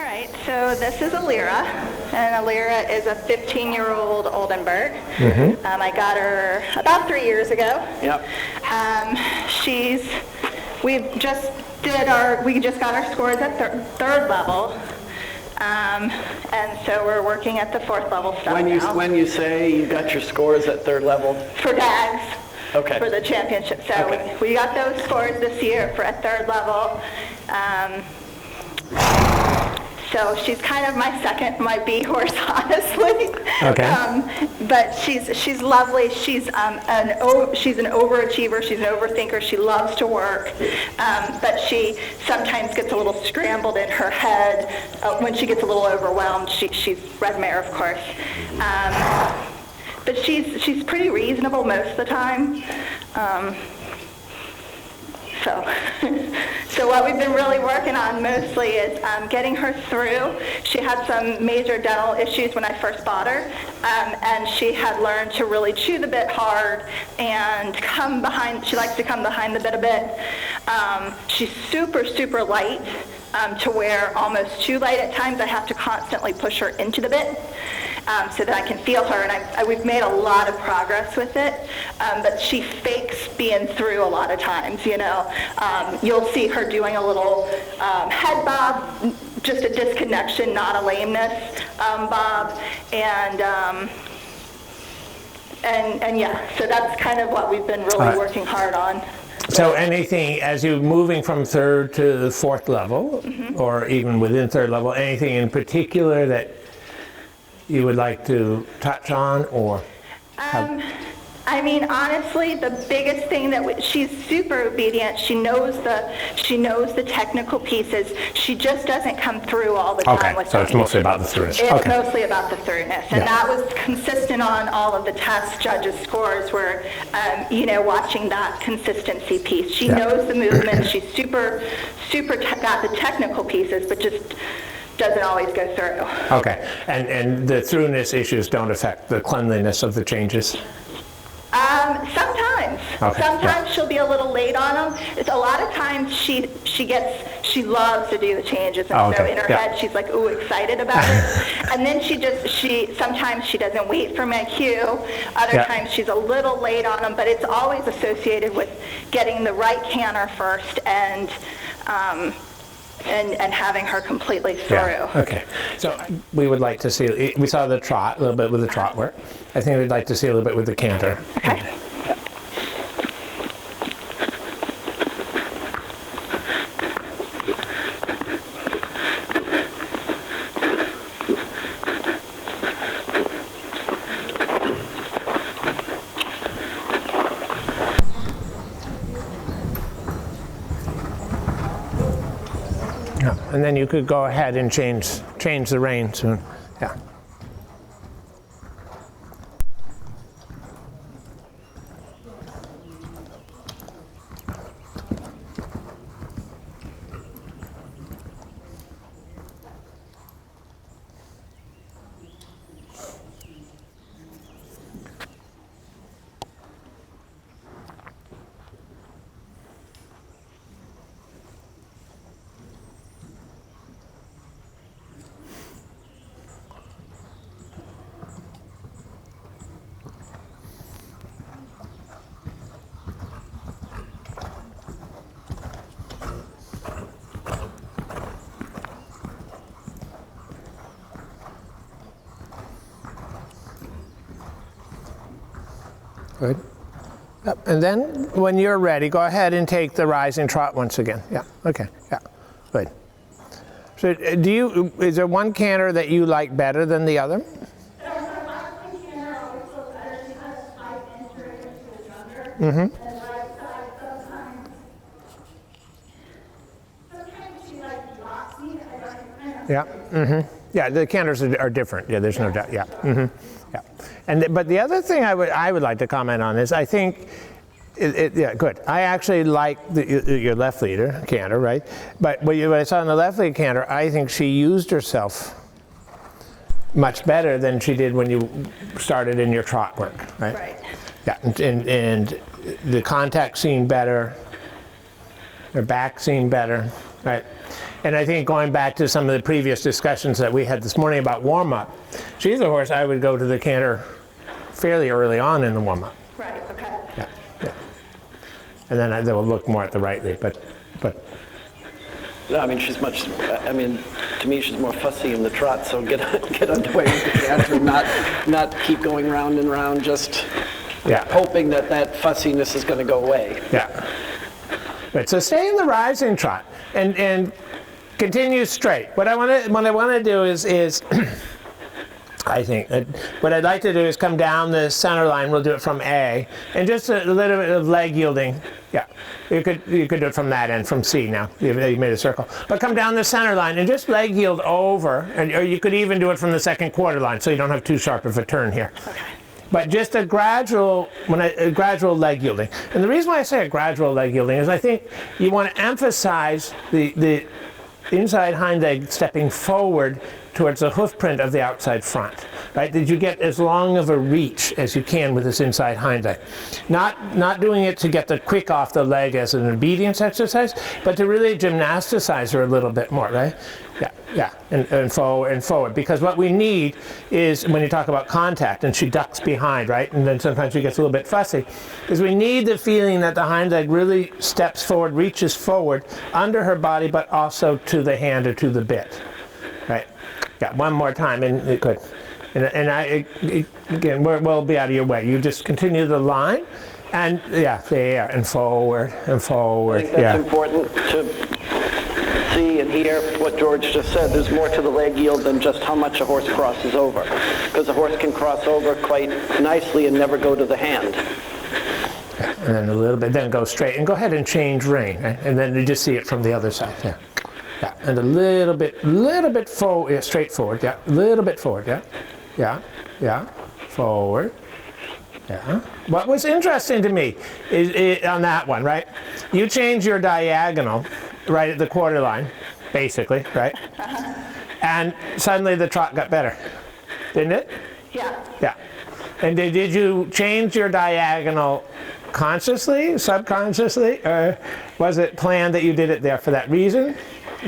All right, so this is Illyera, and Illyera is a 15-year-old Oldenburg. I got her about 3 years ago. Yep. We just got our scores at third level, and so we're working at the fourth level stuff now. When you say you got your scores at third level? For DAGs. Okay. For the championship. So okay. we got those scores this year for at third level. So she's kind of my B horse, honestly. Okay. But she's lovely. She's an overachiever. She's an overthinker. She loves to work, but she sometimes gets a little scrambled in her head when she gets a little overwhelmed. She's red mare, of course. But she's pretty reasonable most of the time. So what we've been really working on mostly is getting her through. She had some major dental issues when I first bought her, and she had learned to really chew the bit hard and come behind. She likes to come behind the bit a bit. She's super, super light, to where almost too light at times. I have to constantly push her into the bit. So that I can feel her, and we've made a lot of progress with it, but she fakes being through a lot of times, you know. You'll see her doing a little head bob, just a disconnection, not a lameness bob, and yeah, so that's kind of what we've been really working hard on. So anything, as you're moving from third to fourth level, or even within third level, anything in particular that you would like to touch on, or? I mean, honestly, the biggest thing that she's super obedient. She knows the technical pieces. She just doesn't come through all the time with so it's mostly about the thoroughness. It's mostly about the thoroughness, and that was consistent on all of the test judges' scores. Were watching that consistency piece. She knows the movements. She's super got the technical pieces, but just doesn't always go through. Okay, and the thoroughness issues don't affect the cleanliness of the changes? Sometimes. Okay. Sometimes she'll be a little late on them. It's a lot of times she loves to do the changes, and so in her head she's like, ooh, excited about it. And then sometimes she doesn't wait for my cue. Other times she's a little late on them, but it's always associated with getting the right canter first and having her completely through. Yeah. Okay. So we would like to see, we saw the trot, a little bit with the trot work. I think we'd like to see a little bit with the canter. Okay. And then you could go ahead and change the rein soon. Yeah. Good. Yep. And then when you're ready, go ahead and take the rising trot once again. Yeah. Okay. Yeah. Good. So is there one canter that you like better than the other? Mm-hmm. Yeah. Mm-hmm. Yeah. The canters are different. Yeah. There's no doubt. Yeah. Mm-hmm. Yeah. But the other thing I would like to comment on is I think, yeah, good. I actually like your left leader canter, right? But what I saw in the left lead canter, I think she used herself much better than she did when you started in your trot work, right? Right. Yeah. And the contact seemed better. Her back seemed better. right? And I think going back to some of the previous discussions that we had this morning about warm-up, she's a horse I would go to the canter fairly early on in the warm-up. Right, okay. Yeah, yeah. And then I will look more at the right lead, but No, I mean, she's much, I mean, to me, she's more fussy in the trot, so get underway with the canter, not keep going round and round, just yeah, hoping that that fussiness is going to go away. yeah. Right, so stay in the rising trot and continue straight. What I want to do is I think what I'd like to do is come down the center line. We'll do it from A, and just a little bit of leg yielding. Yeah, you could do it from that end, from C. Now you made a circle, but come down the center line and just leg yield over, or you could even do it from the second quarter line, so you don't have too sharp of a turn here. Okay. But just a gradual leg yielding. And the reason why I say a gradual leg yielding is I think you want to emphasize the inside hind leg stepping forward towards the hoof print of the outside front, right? That you get as long of a reach as you can with this inside hind leg. Not doing it to get the quick off the leg as an obedience exercise, but to really gymnasticize her a little bit more, right? Yeah, and forward. Because what we need is, when you talk about contact, and she ducks behind, right? And then sometimes she gets a little bit fussy, is we need the feeling that the hind leg really steps forward, reaches forward under her body, but also to the hand or to the bit, right? Yeah, one more time, and it could. Again, we'll be out of your way. You just continue the line, and yeah, there, and forward, and forward. I think that's important to see and hear what George just said. There's more to the leg yield than just how much a horse crosses over, because a horse can cross over quite nicely and never go to the hand. And then a little bit, then go straight, and go ahead and change rein, right? And then you just see it from the other side. Yeah. Yeah, and a little bit forward, yeah, straight forward, yeah, a little bit forward, yeah, forward, yeah. What was interesting to me is on that one, right? You change your diagonal right at the quarter line, basically, right? And suddenly the trot got better, didn't it? Yeah. Yeah. And did you change your diagonal consciously, subconsciously, or was it planned that you did it there for that reason?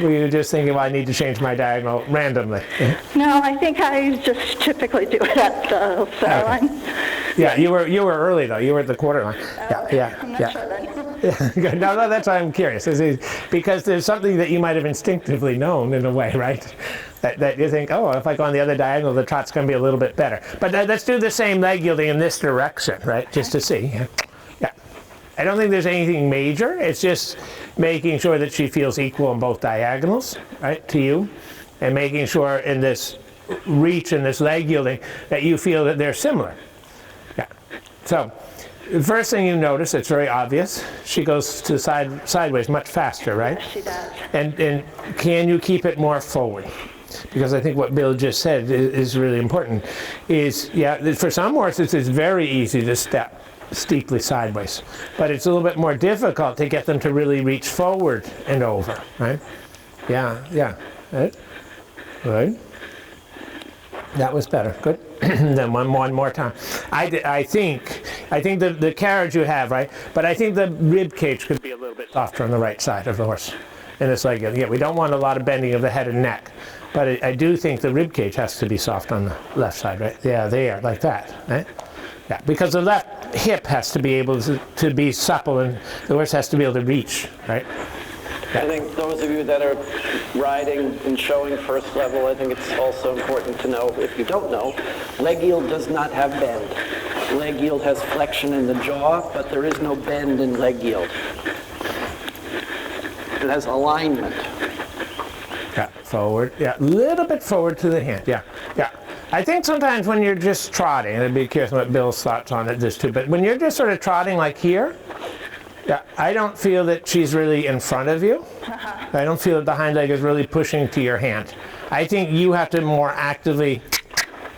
Were you just thinking, well, I need to change my diagonal randomly? No, I think I just typically do it at the center line. Yeah, you were early though. You were at the quarter line. Yeah. I'm not sure then. Yeah. No, that's why I'm curious. Because there's something that you might have instinctively known in a way, right? That you think, oh, if I go on the other diagonal, the trot's going to be a little bit better. But let's do the same leg yielding in this direction, right? Just to see. Yeah. I don't think there's anything major. It's just making sure that she feels equal on both diagonals, right, to you, and making sure in this reach and this leg yielding that you feel that they're similar. Yeah. So the first thing you notice, it's very obvious, she goes to sideways much faster, right? Yes, she does. And can you keep it more forward? Because I think what Bill just said is really important. Is, yeah, for some horses it's very easy to step steeply sideways, but it's a little bit more difficult to get them to really reach forward and over, right? Yeah, right? Good. That was better. Good. Then one more time. I think the carriage you have, right? But I think the rib cage could be a little bit softer on the right side of the horse in this leg. Yeah, we don't want a lot of bending of the head and neck, but I do think the rib cage has to be soft on the left side, right? Yeah, there, like that, right? Yeah, because the left hip has to be able to be supple, and the horse has to be able to reach, right? Yeah. I think those of you that are riding and showing first level, I think it's also important to know, if you don't know, leg yield does not have bend. Leg yield has flexion in the jaw, but there is no bend in leg yield. It has alignment. Yeah, forward. Yeah, a little bit forward to the hand. Yeah. I think sometimes when you're just trotting, and I'd be curious what Bill's thoughts on this too, but when you're just sort of trotting like here, yeah, I don't feel that she's really in front of you. I don't feel that the hind leg is really pushing to your hand. I think you have to more actively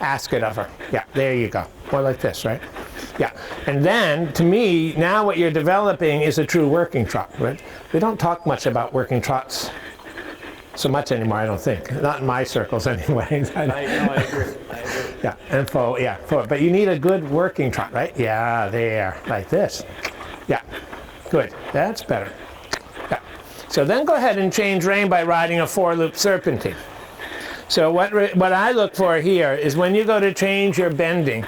ask it of her. Yeah, there you go. More like this, right? Yeah, and then, to me, now what you're developing is a true working trot, right? We don't talk much about working trots so much anymore, I don't think. Not in my circles anyway. I agree. Yeah, and forward. But you need a good working trot, right? Yeah, there, like this. Yeah, good. That's better. Yeah. So then go ahead and change rein by riding a 4-loop serpentine. So what I look for here is when you go to change your bending,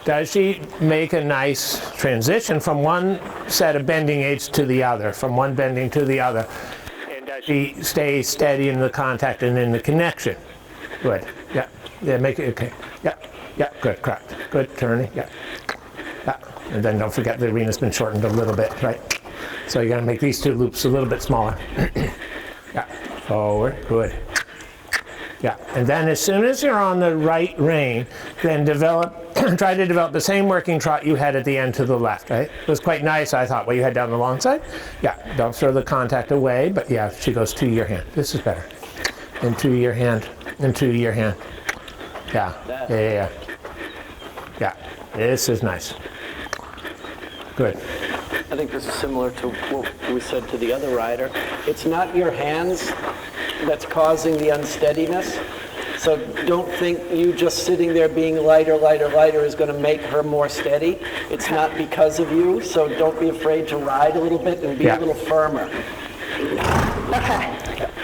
does she make a nice transition from one set of bending aids to the other, from one bending to the other? And does she stay steady in the contact and in the connection? Good. Yeah. Yeah, make it okay. Yeah. Yeah, good, correct. Good, turning, yeah. Yeah. And then don't forget the arena's been shortened a little bit, right? So you're gonna make these 2 loops a little bit smaller. Yeah, forward, good. Yeah, and then as soon as you're on the right rein, then try to develop the same working trot you had at the end to the left, right? It was quite nice, I thought, what you had down the long side. Yeah, don't throw the contact away, but yeah, she goes to your hand. This is better. And to your hand, and to your hand. Yeah, yeah. Yeah, this is nice. Good. I think this is similar to what we said to the other rider. It's not your hands that's causing the unsteadiness. So don't think you just sitting there being lighter is going to make her more steady. It's not because of you, so don't be afraid to ride a little bit and be a little firmer. Okay.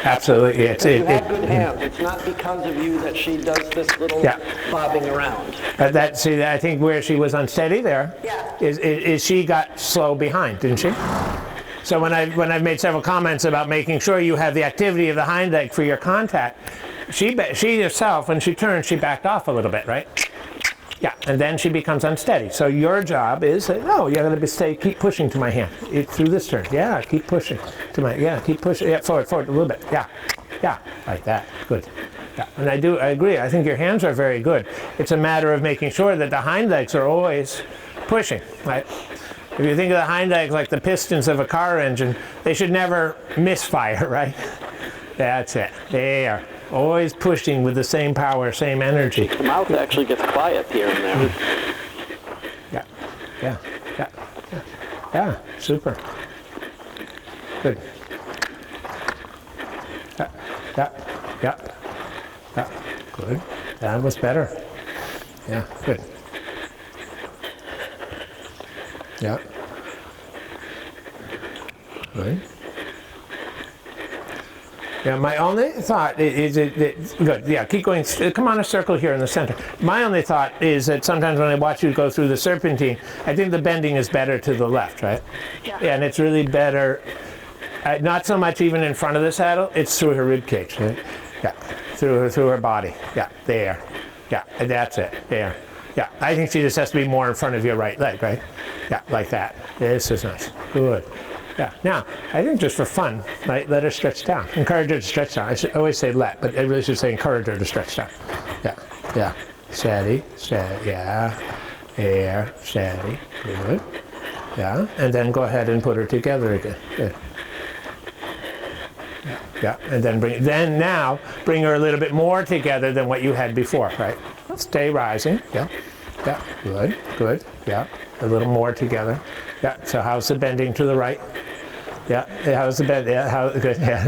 Absolutely. You have good hands. It's not because of you that she does this little bobbing around. I think where she was unsteady there Yeah. is she got slow behind, didn't she? So when I've made several comments about making sure you have the activity of the hind leg for your contact, she herself, when she turned, she backed off a little bit, right? Yeah, and then she becomes unsteady. So your job is, no, you're going to keep pushing to my hand through this turn. Yeah, keep pushing to my, keep pushing, forward a little bit. Yeah, like that. Good. Yeah, and I agree. I think your hands are very good. It's a matter of making sure that the hind legs are always pushing, right? If you think of the hind legs like the pistons of a car engine, they should never misfire, right? That's it. They are always pushing with the same power, same energy. The mouth actually gets quiet here and there. Yeah, super. Good. Yeah, good. That was better. Yeah, good. Yeah. Good. Yeah, my only thought is good. Yeah, keep going. Come on a circle here in the center. My only thought is that sometimes when I watch you go through the serpentine, I think the bending is better to the left, right? Yeah. And it's really better, not so much even in front of the saddle, it's through her rib cage, right? Yeah, through her body. Yeah, there. Yeah, and that's it. There. Yeah, I think she just has to be more in front of your right leg, right? Yeah, like that. This is nice. Good. Yeah. Now, I think just for fun, right, let her stretch down. Encourage her to stretch down. I should always say let, but I really should say encourage her to stretch down. Yeah. Steady. Yeah. There. Steady. Good. Yeah. And then go ahead and put her together again. Good. Yeah. And then now bring her a little bit more together than what you had before, right? Stay rising. Yeah. Good. Yeah. A little more together. Yeah. So how's the bending to the right? Yeah. How's the bend? Yeah. How good? Yeah.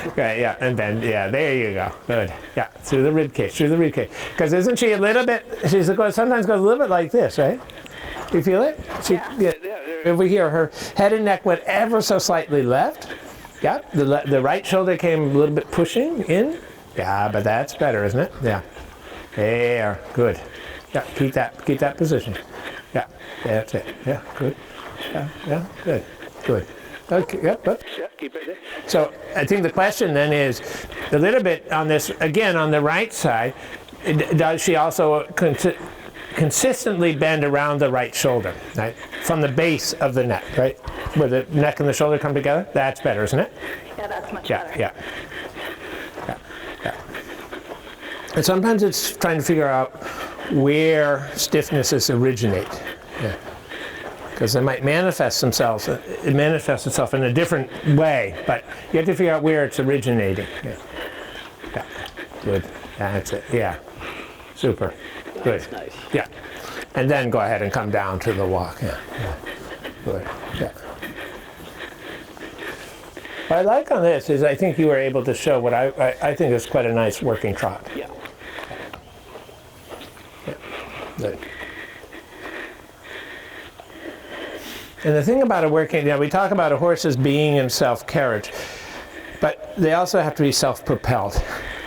Okay. Yeah. And bend. Yeah. There you go. Good. Yeah. Through the rib cage. Because isn't she a little bit? Sometimes goes a little bit like this, right? You feel it? Yeah. Over here, her head and neck went ever so slightly left. Yeah. The right shoulder came a little bit pushing in. Yeah. But that's better, isn't it? Yeah. There. Good. Yeah. Keep that position. Yeah, that's it. Yeah, good. Yeah, good. Okay, yep. Keep it there. So I think the question then is a little bit on this, again, on the right side, does she also consistently bend around the right shoulder, right? From the base of the neck, right? Where the neck and the shoulder come together? That's better, isn't it? Yeah, that's much better. Yeah. And sometimes it's trying to figure out where stiffnesses originate. Yeah. Because they might manifest themselves. It manifests itself in a different way, but you have to figure out where it's originating. Yeah. Good. That's it. Yeah. Super. Good. That's nice. Yeah. And then go ahead and come down to the walk. Yeah. Good. Yeah. What I like on this is I think you were able to show what I think is quite a nice working trot. Yeah. Good. And the thing about a working, we talk about a horse as being in self-carriage, but they also have to be self-propelled.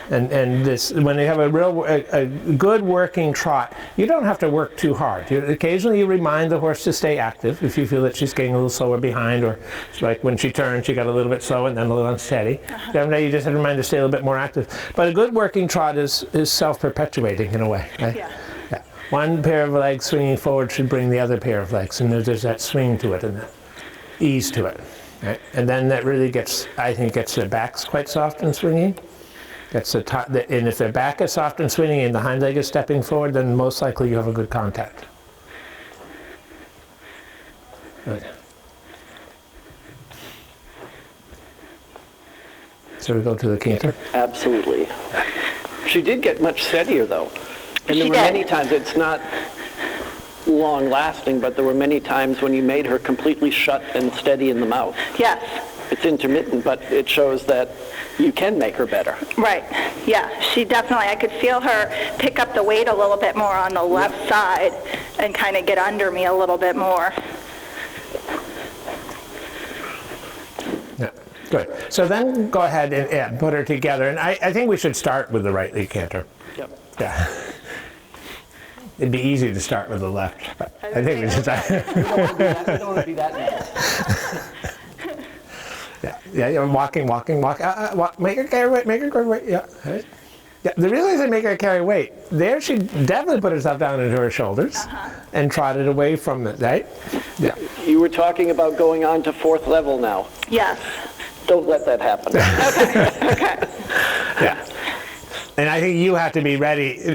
And this, when you have a good working trot, you don't have to work too hard. Occasionally you remind the horse to stay active if you feel that she's getting a little slower behind, or like when she turned, she got a little bit slow and then a little unsteady. You just have to remind her to stay a little bit more active. But a good working trot is self-perpetuating in a way. Right? Yeah. Yeah. One pair of legs swinging forward should bring the other pair of legs, and there's that swing to it and that ease to it. Right? And then that really gets, I think, gets the backs quite soft and swinging. That's the top, and if their back is soft and swinging and the hind leg is stepping forward, then most likely you have a good contact. Good. So we go to the canter? Absolutely. She did get much steadier, though. And there She were did. many times, it's not long-lasting, but there were many times when you made her completely shut and steady in the mouth. Yes. It's intermittent, but it shows that you can make her better. Right. Yeah, she definitely, I could feel her pick up the weight a little bit more on the left side and kind of get under me a little bit more. Yeah, good. So then go ahead and put her together. And I think we should start with the right lead canter. Yep. Yeah. It'd be easy to start with the left, but I think we should start. We don't want to be that nice. Yeah, walking. Walk. Make her carry weight, yeah. Right. Yeah, the reason I said make her carry weight, there she definitely put herself down into her shoulders and trotted away from it, right? Yeah. You were talking about going on to 4th level now. Yes. Don't let that happen. Okay. Yeah. And I think you have to be ready,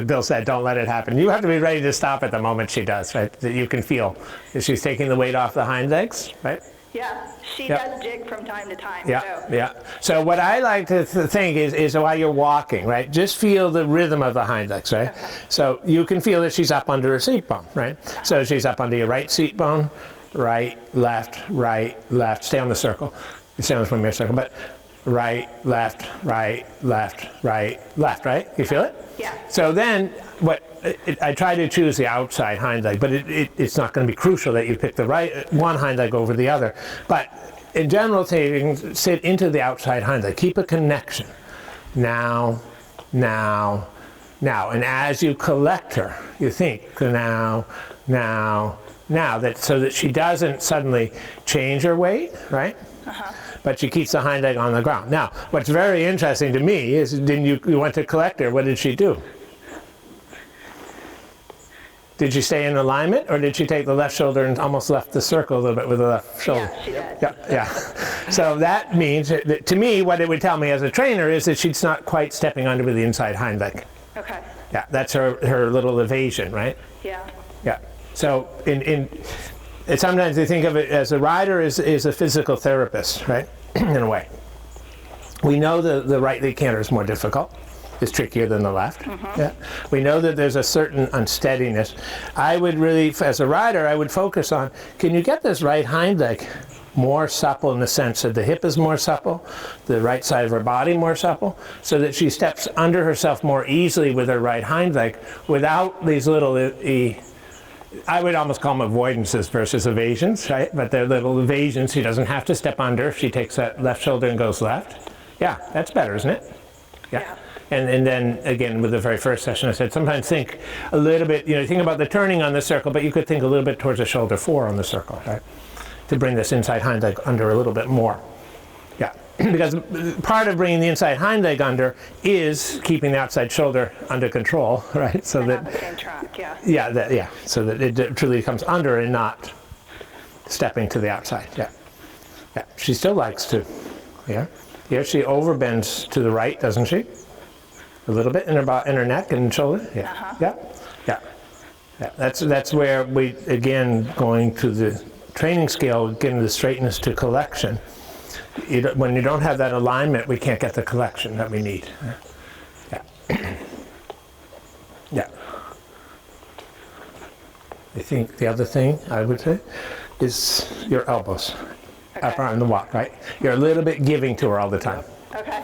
Bill said, don't let it happen. You have to be ready to stop at the moment she does, right? That you can feel that she's taking the weight off the hind legs, right? Yeah, she Yep. does jig from time to time, Yeah, too. yeah. So what I like to think is while you're walking, right, just feel the rhythm of the hind legs, right? So you can feel that she's up under her seat bone, right? So she's up under your right seat bone, right, left, stay on the circle. Stay on the swim circle, but right, left, right, you feel it? Yeah. So then I try to choose the outside hind leg, but it's not going to be crucial that you pick the right one hind leg over the other. But in general, you can sit into the outside hind leg. Keep a connection. Now. And as you collect her, you think now, so that she doesn't suddenly change her weight, right? But she keeps the hind leg on the ground. Now, what's very interesting to me is you went to collect her, what did she do? Did she stay in alignment, or did she take the left shoulder and almost left the circle a little bit with the left shoulder? Yeah, she did. Yeah. So that means, that, to me, what it would tell me as a trainer is that she's not quite stepping under with the inside hind leg. Okay. Yeah, that's her little evasion, right? Yeah. Yeah. So and sometimes they think of it as a rider is a physical therapist, right? In a way. We know the right lead canter is more difficult. It's trickier than the left. Yeah. We know that there's a certain unsteadiness. I would really, as a rider, I would focus on, can you get this right hind leg more supple in the sense that the hip is more supple, the right side of her body more supple, so that she steps under herself more easily with her right hind leg without these little, I would almost call them avoidances versus evasions, right? But they're little evasions. She doesn't have to step under if she takes that left shoulder and goes left. Yeah, that's better, isn't it? Yeah. And then, again, with the very first session, I said, sometimes think a little bit, think about the turning on the circle, but you could think a little bit towards the shoulder 4 on the circle, right? To bring this inside hind leg under a little bit more. Yeah, because part of bringing the inside hind leg under is keeping the outside shoulder under control, right? So And that, on the same track, yeah. yeah, so that it truly comes under and not stepping to the outside, yeah. She still likes to, yeah. Here she overbends to the right, doesn't she? A little bit in her neck and shoulder. Yeah. That's where we, again, going to the training scale, getting the straightness to collection. When you don't have that alignment, we can't get the collection that we need. Yeah. I think the other thing I would say is your elbows up on the walk, right? You're a little bit giving to her all the time. Okay.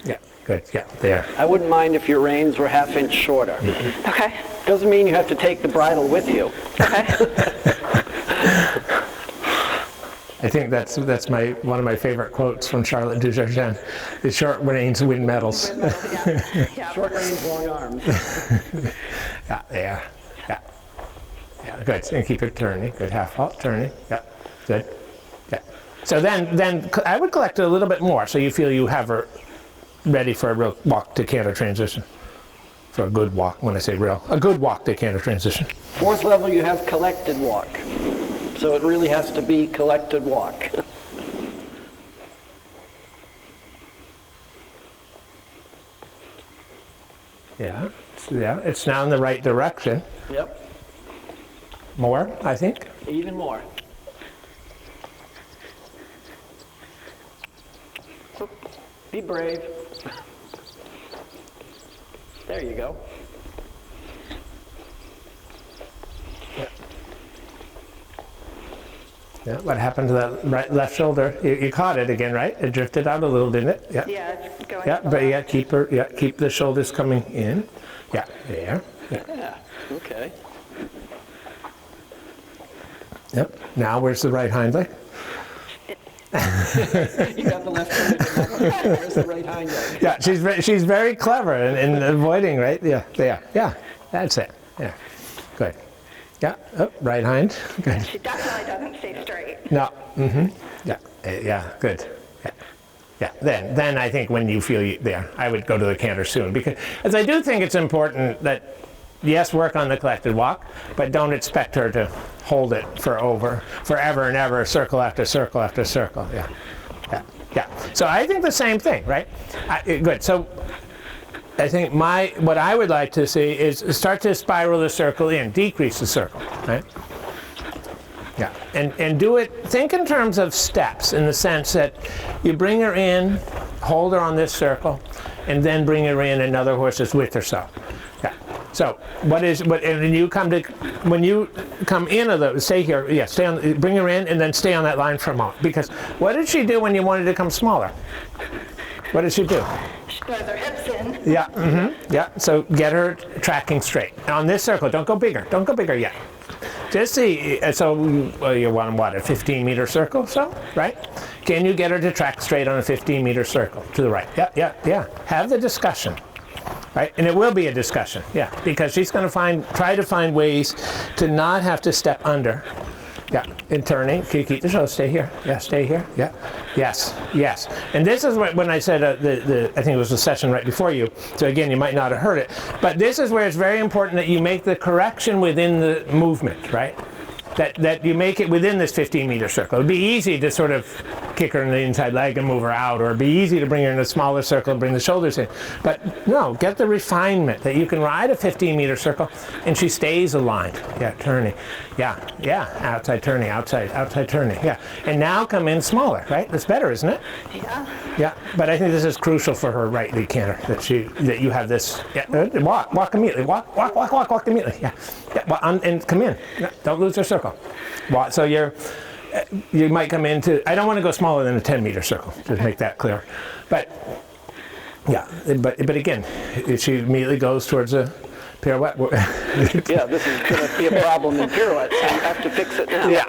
Yeah. Good. Yeah. There. I wouldn't mind if your reins were ½ inch shorter. Okay. Doesn't mean you have to take the bridle with you. Okay. I think that's one of my favorite quotes from Charlotte Dujardin. The short reins win medals. Yeah. Short range, long arms. Yeah. Good. And keep it turning. Good. Half halt turning. Yeah. Good. Yeah. So then I would collect it a little bit more, so you feel you have her ready for a real walk to canter transition. For a good walk. When I say real, a good walk to canter transition. Fourth level, you have collected walk. So it really has to be collected walk. Yeah. It's now in the right direction. Yep. More, I think. Even more. Be brave. There you go. Yeah. What happened to that left shoulder? You caught it again, right? It drifted out a little, didn't it? Yeah. Yeah, it's going. Yeah, but keep the shoulders coming in. Yeah, there. Yeah. Yeah, okay. Yep. Now where's the right hind leg? You got the left leg. Where's the right hind leg? Yeah, she's very clever in avoiding, right? Yeah, there. Yeah, that's it. Yeah, good. Yeah, right hind. Good. She definitely doesn't stay straight. No. Yeah, good. Yeah. Then I think when you feel there, I would go to the canter soon, because as I do think it's important that, yes, work on the collected walk, but don't expect her to hold it forever and ever, circle after circle after circle. Yeah. So I think the same thing, right? Good. So I think what I would like to see is start to spiral the circle in, decrease the circle, right? Yeah, and do it, think in terms of steps, in the sense that you bring her in, hold her on this circle, and then bring her in another horse's width or so. Yeah. So and when you come in stay here, yeah, bring her in and then stay on that line for a moment. Because what did she do when you wanted to come smaller? What did she do? She throws her hips in. Yeah, so get her tracking straight. Now on this circle, don't go bigger yet. Just see, so you want what, a 15-meter circle, so, right? Can you get her to track straight on a 15-meter circle to the right? Yeah. Have the discussion, right? And it will be a discussion, yeah, because she's going to try to find ways to not have to step under. Yeah, in turning, can you keep the show? Stay here. Yeah, stay here. Yeah. Yes. And this is when I said I think it was the session right before you. So again, you might not have heard it, but this is where it's very important that you make the correction within the movement, right? That you make it within this 15-meter circle. It'd be easy to sort of kick her in the inside leg and move her out, or it'd be easy to bring her in a smaller circle and bring the shoulders in. But no, get the refinement that you can ride a 15-meter circle and she stays aligned. Yeah, turning. Yeah, outside turning, outside turning. Yeah, and now come in smaller, right? That's better, isn't it? Yeah, but I think this is crucial for her right lead canter, that you have this. Yeah, walk immediately. Walk immediately. Yeah, and come in. Yeah, don't lose her circle. So you might come into. I don't want to go smaller than a 10-meter circle. Just make that clear. But yeah, but again, she immediately goes towards a pirouette. Yeah, this is going to be a problem in pirouette, so you have to fix it now. Yeah.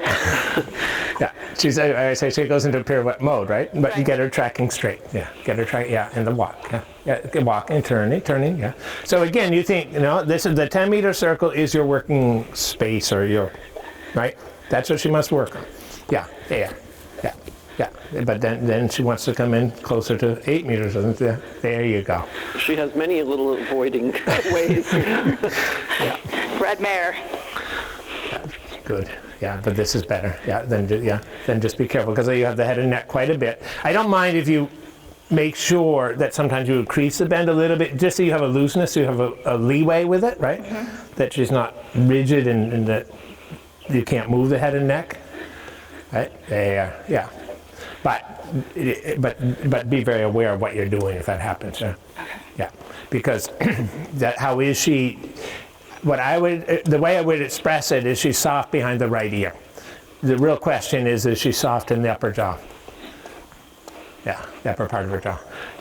I say she goes into pirouette mode, right? But you get her tracking straight. Yeah, get her track. Yeah, and the walk. Yeah, walk and turning. Yeah. So again, you think this is the 10-meter circle is your working space or your, right? That's what she must work on. Yeah. But then she wants to come in closer to 8 meters. There you go. She has many little avoiding ways. Red mare. Good. Yeah, but this is better. Yeah, then just be careful, because you have the head and neck quite a bit. I don't mind if you make sure that sometimes you increase the bend a little bit, just so you have a looseness, so you have a leeway with it, right? Mm-hmm. That she's not rigid and that you can't move the head and neck. Right? Yeah. But be very aware of what you're doing if that happens. Yeah. Because how is she? The way I would express it is she's soft behind the right ear. The real question is she soft in the upper jaw? Yeah, the upper part of her jaw.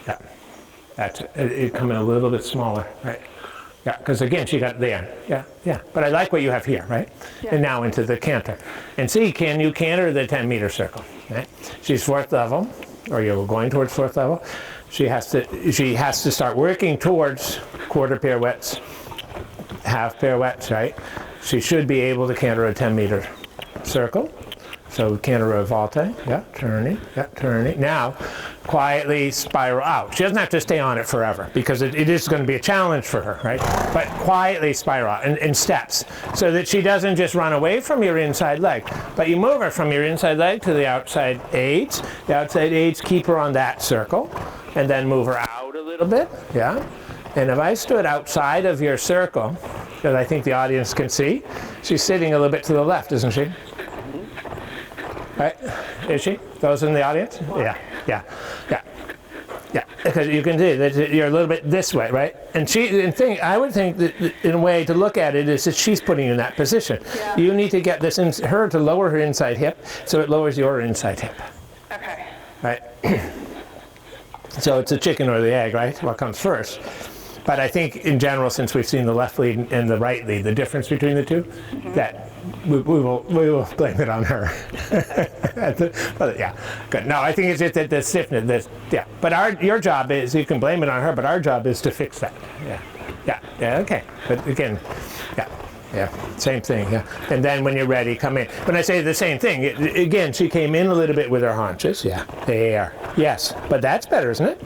Yeah, that's it. Coming a little bit smaller, right? Yeah, because again, she got there. Yeah. But I like what you have here, right? Yeah. And now into the canter. And see, can you canter the 10-meter circle? right? She's 4th level, or you're going towards 4th level. She has to start working towards quarter pirouettes, half pirouettes, right? She should be able to canter a 10-meter circle. So canter a volte, yeah, turning. Now, quietly spiral out. She doesn't have to stay on it forever because it is going to be a challenge for her, right? But quietly spiral out in steps so that she doesn't just run away from your inside leg, but you move her from your inside leg to the outside aids. The outside aids keep her on that circle and then move her out a little bit, yeah? And if I stood outside of your circle, that I think the audience can see, she's sitting a little bit to the left, isn't she? Right? Is she? Those in the audience? Yeah. Because you can see that you're a little bit this way, right? And I would think that in a way to look at it is that she's putting you in that position. Yeah. You need to get her to lower her inside hip so it lowers your inside hip. Okay. Right? So it's a chicken or the egg, right? What comes first? But I think in general, since we've seen the left lead and the right lead, the difference between the two, that we will blame it on her. But yeah, good. No, I think it's just that the stiffness. But your job is, you can blame it on her, but our job is to fix that. Yeah. Okay. But again, same thing. Yeah. And then when you're ready, come in. When I say the same thing, again, she came in a little bit with her haunches. Yeah. There. Yes. But that's better, isn't it?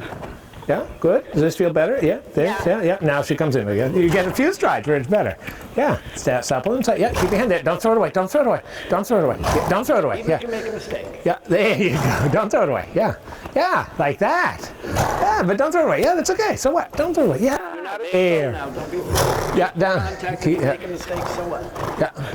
Yeah, good. Does this feel better? Yeah, there, yeah. Now she comes in again. You get a few strides where it's better. Yeah, supple inside. Yeah, keep your hand there. Don't throw it away. Don't throw it away. Don't throw it away. Yeah, don't throw it away. Even if you make a mistake. Yeah, there you go. Don't throw it away. Yeah, like that. Yeah, but don't throw it away. Yeah, that's okay. So what? Don't throw it away. Yeah, You're not a there. now. Don't be Yeah, down. contact. If you make a mistake, so what?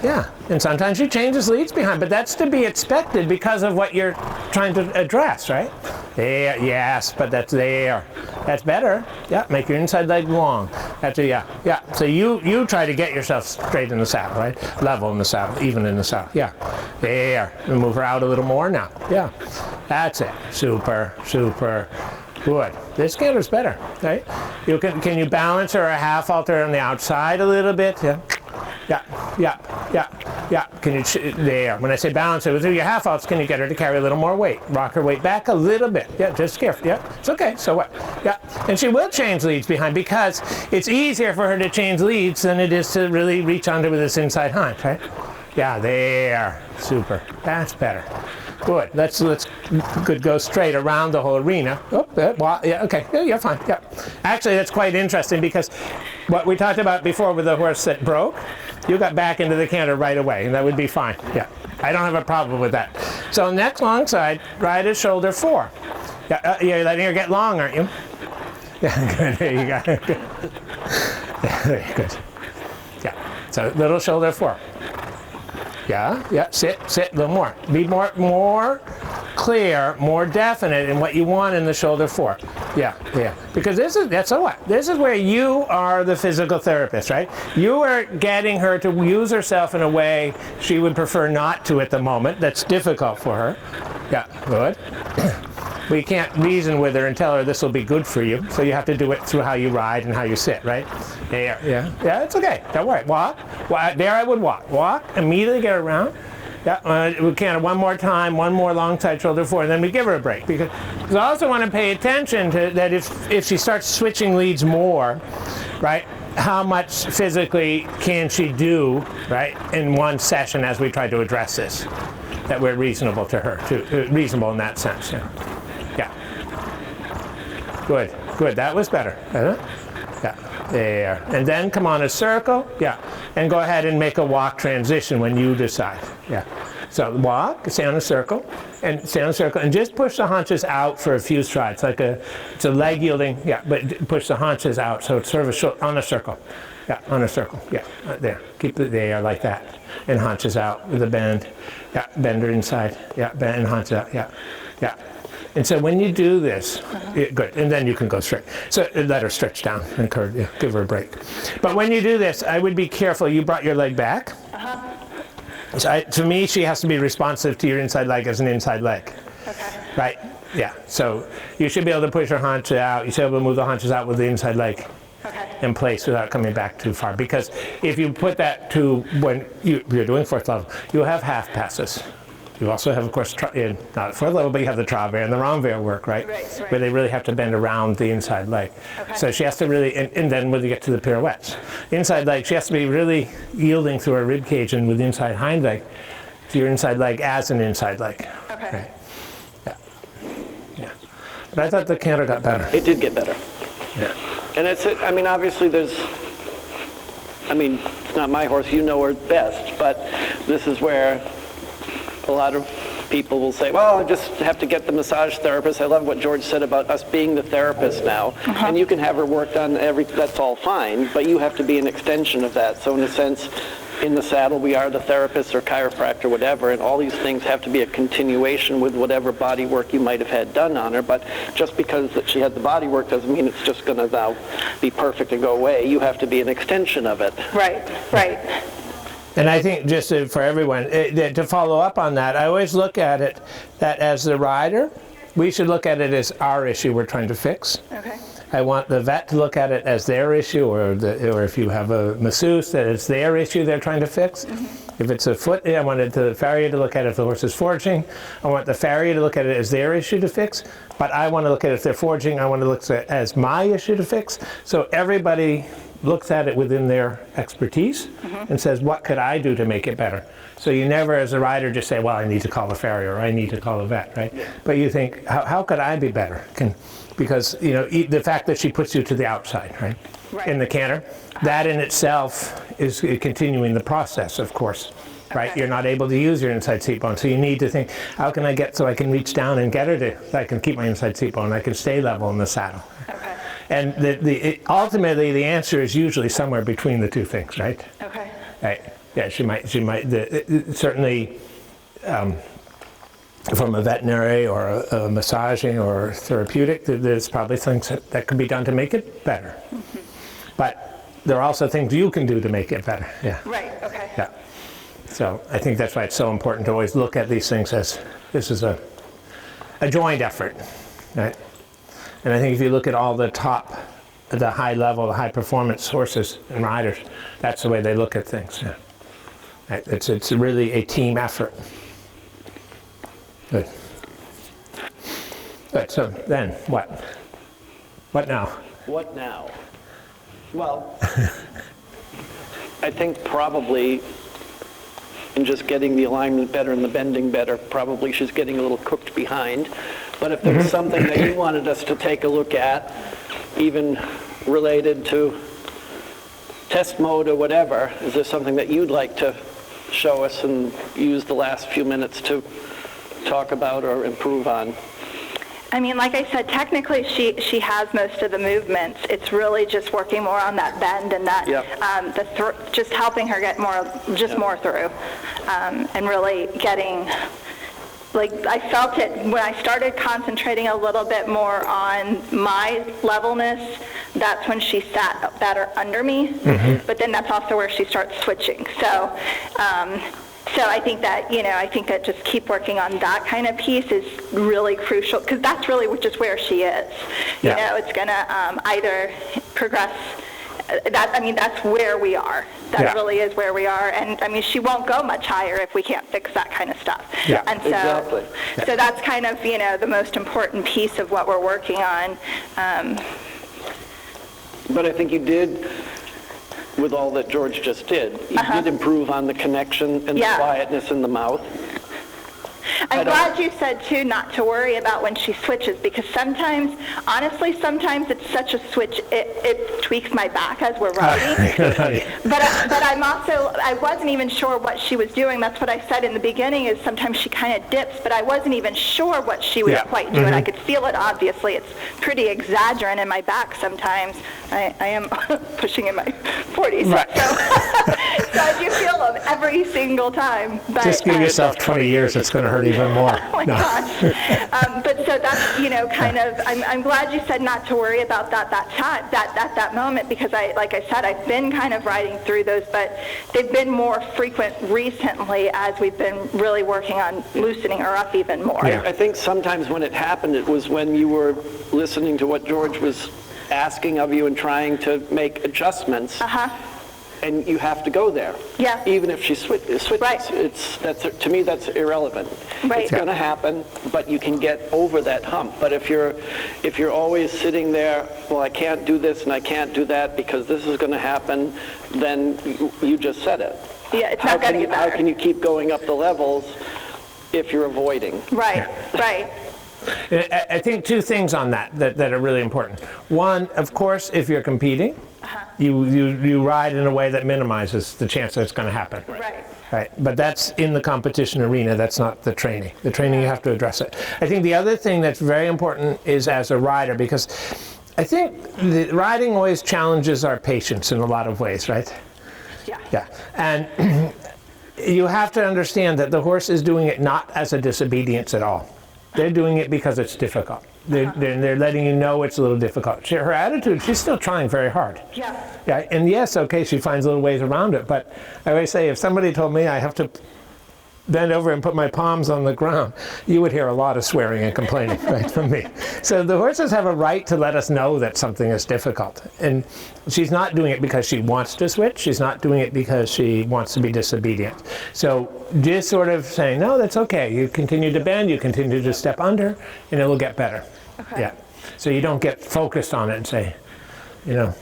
Yeah. And sometimes she changes leads behind, but that's to be expected because of what you're trying to address, right? There, yes, but that's there. That's better. Yeah, make your inside leg long. That's yeah. So you try to get yourself straight in the saddle, right? Level in the saddle, even in the saddle. Yeah. There. And move her out a little more now. Yeah. That's it. Super. Good. This canter's better, right? Can you balance her a half halter on the outside a little bit? Yeah. Can you, there. When I say balance it with your half halts, can you get her to carry a little more weight? Rock her weight back a little bit. Yeah, just careful. Yeah, it's okay. So what? Yeah. And she will change leads behind because it's easier for her to change leads than it is to really reach under with this inside hind, right? Yeah, there. Super. That's better. Good. Let's go straight around the whole arena. Yeah, okay. Yeah, you're fine. Yeah. Actually, that's quite interesting because what we talked about before with the horse that broke, you got back into the canter right away, and that would be fine. Yeah. I don't have a problem with that. So next long side, ride at shoulder 4. Yeah, you're letting her get long, aren't you? Yeah, good. There you go. Good. Yeah, very good. Yeah. So little shoulder 4. Yeah, sit a little more. Be more clear, more definite in what you want in the shoulder 4. Yeah. Because this is where you are the physical therapist, right? You are getting her to use herself in a way she would prefer not to at the moment. That's difficult for her. Yeah, good. We can't reason with her and tell her this will be good for you, so you have to do it through how you ride and how you sit, right? Yeah, it's okay. Don't worry. Walk. There I would walk. Walk, immediately get around. Yeah, we canter one more time, one more long side shoulder 4, and then we give her a break. Because I also want to pay attention to that if she starts switching leads more, right? How much physically can she do, right, in one session as we try to address this? That we're reasonable to her, reasonable in that sense. Yeah. Good. That was better. Yeah. There. And then come on a circle. Yeah. And go ahead and make a walk transition when you decide. Yeah. So walk, stay on a circle, and just push the haunches out for a few strides, it's a leg yielding. Yeah, but push the haunches out so it's sort of on a circle. Yeah, on a circle. Yeah, there. Keep it there like that, and haunches out with a bend. Yeah, bend her inside. Yeah, bend and haunches out. Yeah. And so when you do this, good, and then you can go straight. So let her stretch down and curve. Yeah, give her a break. But when you do this, I would be careful. You brought your leg back. So to me, she has to be responsive to your inside leg as an inside leg. Okay. Right? Yeah. So you should be able to push her haunches out. You should be able to move the haunches out with the inside leg in place without coming back too far. Because if you put that to when you're doing 4th level, you'll have half passes. You also have, of course, not fourth level, but you have the travers and the renvers work, right? Right. Where they really have to bend around the inside leg. Okay. So she has to really, and then when you get to the pirouettes, inside leg, she has to be really yielding through her rib cage and with the inside hind leg to your inside leg as an inside leg. Okay. Right. Yeah. But I thought the canter got better. It did get better. Yeah. And I mean, obviously it's not my horse, you know her best, but this is where a lot of people will say, well, I just have to get the massage therapist. I love what George said about us being the therapist now. And you can have her worked on that's all fine, but you have to be an extension of that. So in a sense, in the saddle, we are the therapist or chiropractor, whatever, and all these things have to be a continuation with whatever body work you might have had done on her. But just because that she had the body work doesn't mean it's just going to now be perfect and go away. You have to be an extension of it. Right. And I think just for everyone, to follow up on that, I always look at it that as the rider, we should look at it as our issue we're trying to fix. Okay. I want the vet to look at it as their issue, or if you have a masseuse, that it's their issue they're trying to fix. Mm-hmm. If it's a foot, I wanted the farrier to look at it if the horse is foraging. I want the farrier to look at it as their issue to fix, but I want to look at it if they're foraging, I want to look at it as my issue to fix. So everybody looks at it within their expertise and says, what could I do to make it better? So you never, as a rider, just say, well, I need to call the farrier, or I need to call the vet, right? Yeah. But you think, how could I be better? Because the fact that she puts you to the outside, right? In the canter, that in itself is continuing the process, of course, right? Okay. You're not able to use your inside seat bone, so you need to think, how can I get so I can reach down and get her so I can keep my inside seat bone, I can stay level in the saddle. Okay. And ultimately the answer is usually somewhere between the two things, right? Okay. Right. Yeah, she might certainly. From a veterinary or a massaging or therapeutic, there's probably things that can be done to make it better. Mm-hmm. But there are also things you can do to make it better. Yeah. Right, okay. Yeah. So I think that's why it's so important to always look at these things as this is a joint effort, right? And I think if you look at all the high level, the high performance horses and riders, that's the way they look at things. Yeah. Right? It's really a team effort. Good. So then, what? What now? What now? Well, I think probably in just getting the alignment better and the bending better, probably she's getting a little cooked behind. But if there's something that you wanted us to take a look at, even related to test mode or whatever, is there something that you'd like to show us and use the last few minutes to talk about or improve on? I mean, like I said, technically she has most of the movements. It's really just working more on that bend and that just helping her get more through, and really getting. Like, I felt it when I started concentrating a little bit more on my levelness. That's when she sat better under me. Mm-hmm. But then that's also where she starts switching. So I think that just keep working on that kind of piece is really crucial, because that's really just where she is. Yeah. It's going to either progress. That's where we are. That really is where we are. And I mean, she won't go much higher if we can't fix that kind of stuff. Yeah. And so, exactly. So that's kind of, the most important piece of what we're working on. But I think you did, with all that George just did, you did improve on the connection and the quietness in the mouth. I'm glad you said, too, not to worry about when she switches, because honestly, sometimes it's such a switch, it tweaks my back as we're riding. But I wasn't even sure what she was doing. That's what I said in the beginning, is sometimes she kind of dips, but I wasn't even sure what she was quite doing. I could feel it, obviously. It's pretty exaggerant in my back sometimes. I am pushing in my 40s. Right. So I do feel them every single time. But, just give yourself 20 years, it's going to hurt even more. Oh my gosh. But so that's, kind of, I'm glad you said not to worry about that moment, because like I said, I've been kind of riding through those, but they've been more frequent recently as we've been really working on loosening her up even more. Yeah. I think sometimes when it happened, it was when you were listening to what George was asking of you and trying to make adjustments. and you have to go there. Yeah. Even if she switches. Right. To me, that's irrelevant. Right. It's going to happen, but you can get over that hump. But if you're always sitting there, well, I can't do this and I can't do that because this is going to happen, then you just said it. Yeah, it's not going to get better. How can you keep going up the levels if you're avoiding? Right, right. I think two things on that are really important. One, of course, if you're competing, you ride in a way that minimizes the chance that it's going to happen. Right. Right, but that's in the competition arena, that's not the training. The training, you have to address it. I think the other thing that's very important is as a rider, because I think the riding always challenges our patience in a lot of ways, right? Yeah. Yeah, and you have to understand that the horse is doing it not as a disobedience at all. They're doing it because it's difficult. They're letting you know it's a little difficult. Her attitude, she's still trying very hard. Yeah. Yeah, and yes, okay, she finds little ways around it, but I always say if somebody told me I have to bend over and put my palms on the ground, you would hear a lot of swearing and complaining right from me. So the horses have a right to let us know that something is difficult. And she's not doing it because she wants to switch. She's not doing it because she wants to be disobedient. So just sort of saying, no, that's okay. You continue to bend, you continue to step under, and it'll get better. Okay. Yeah. So you don't get focused on it and say, you know,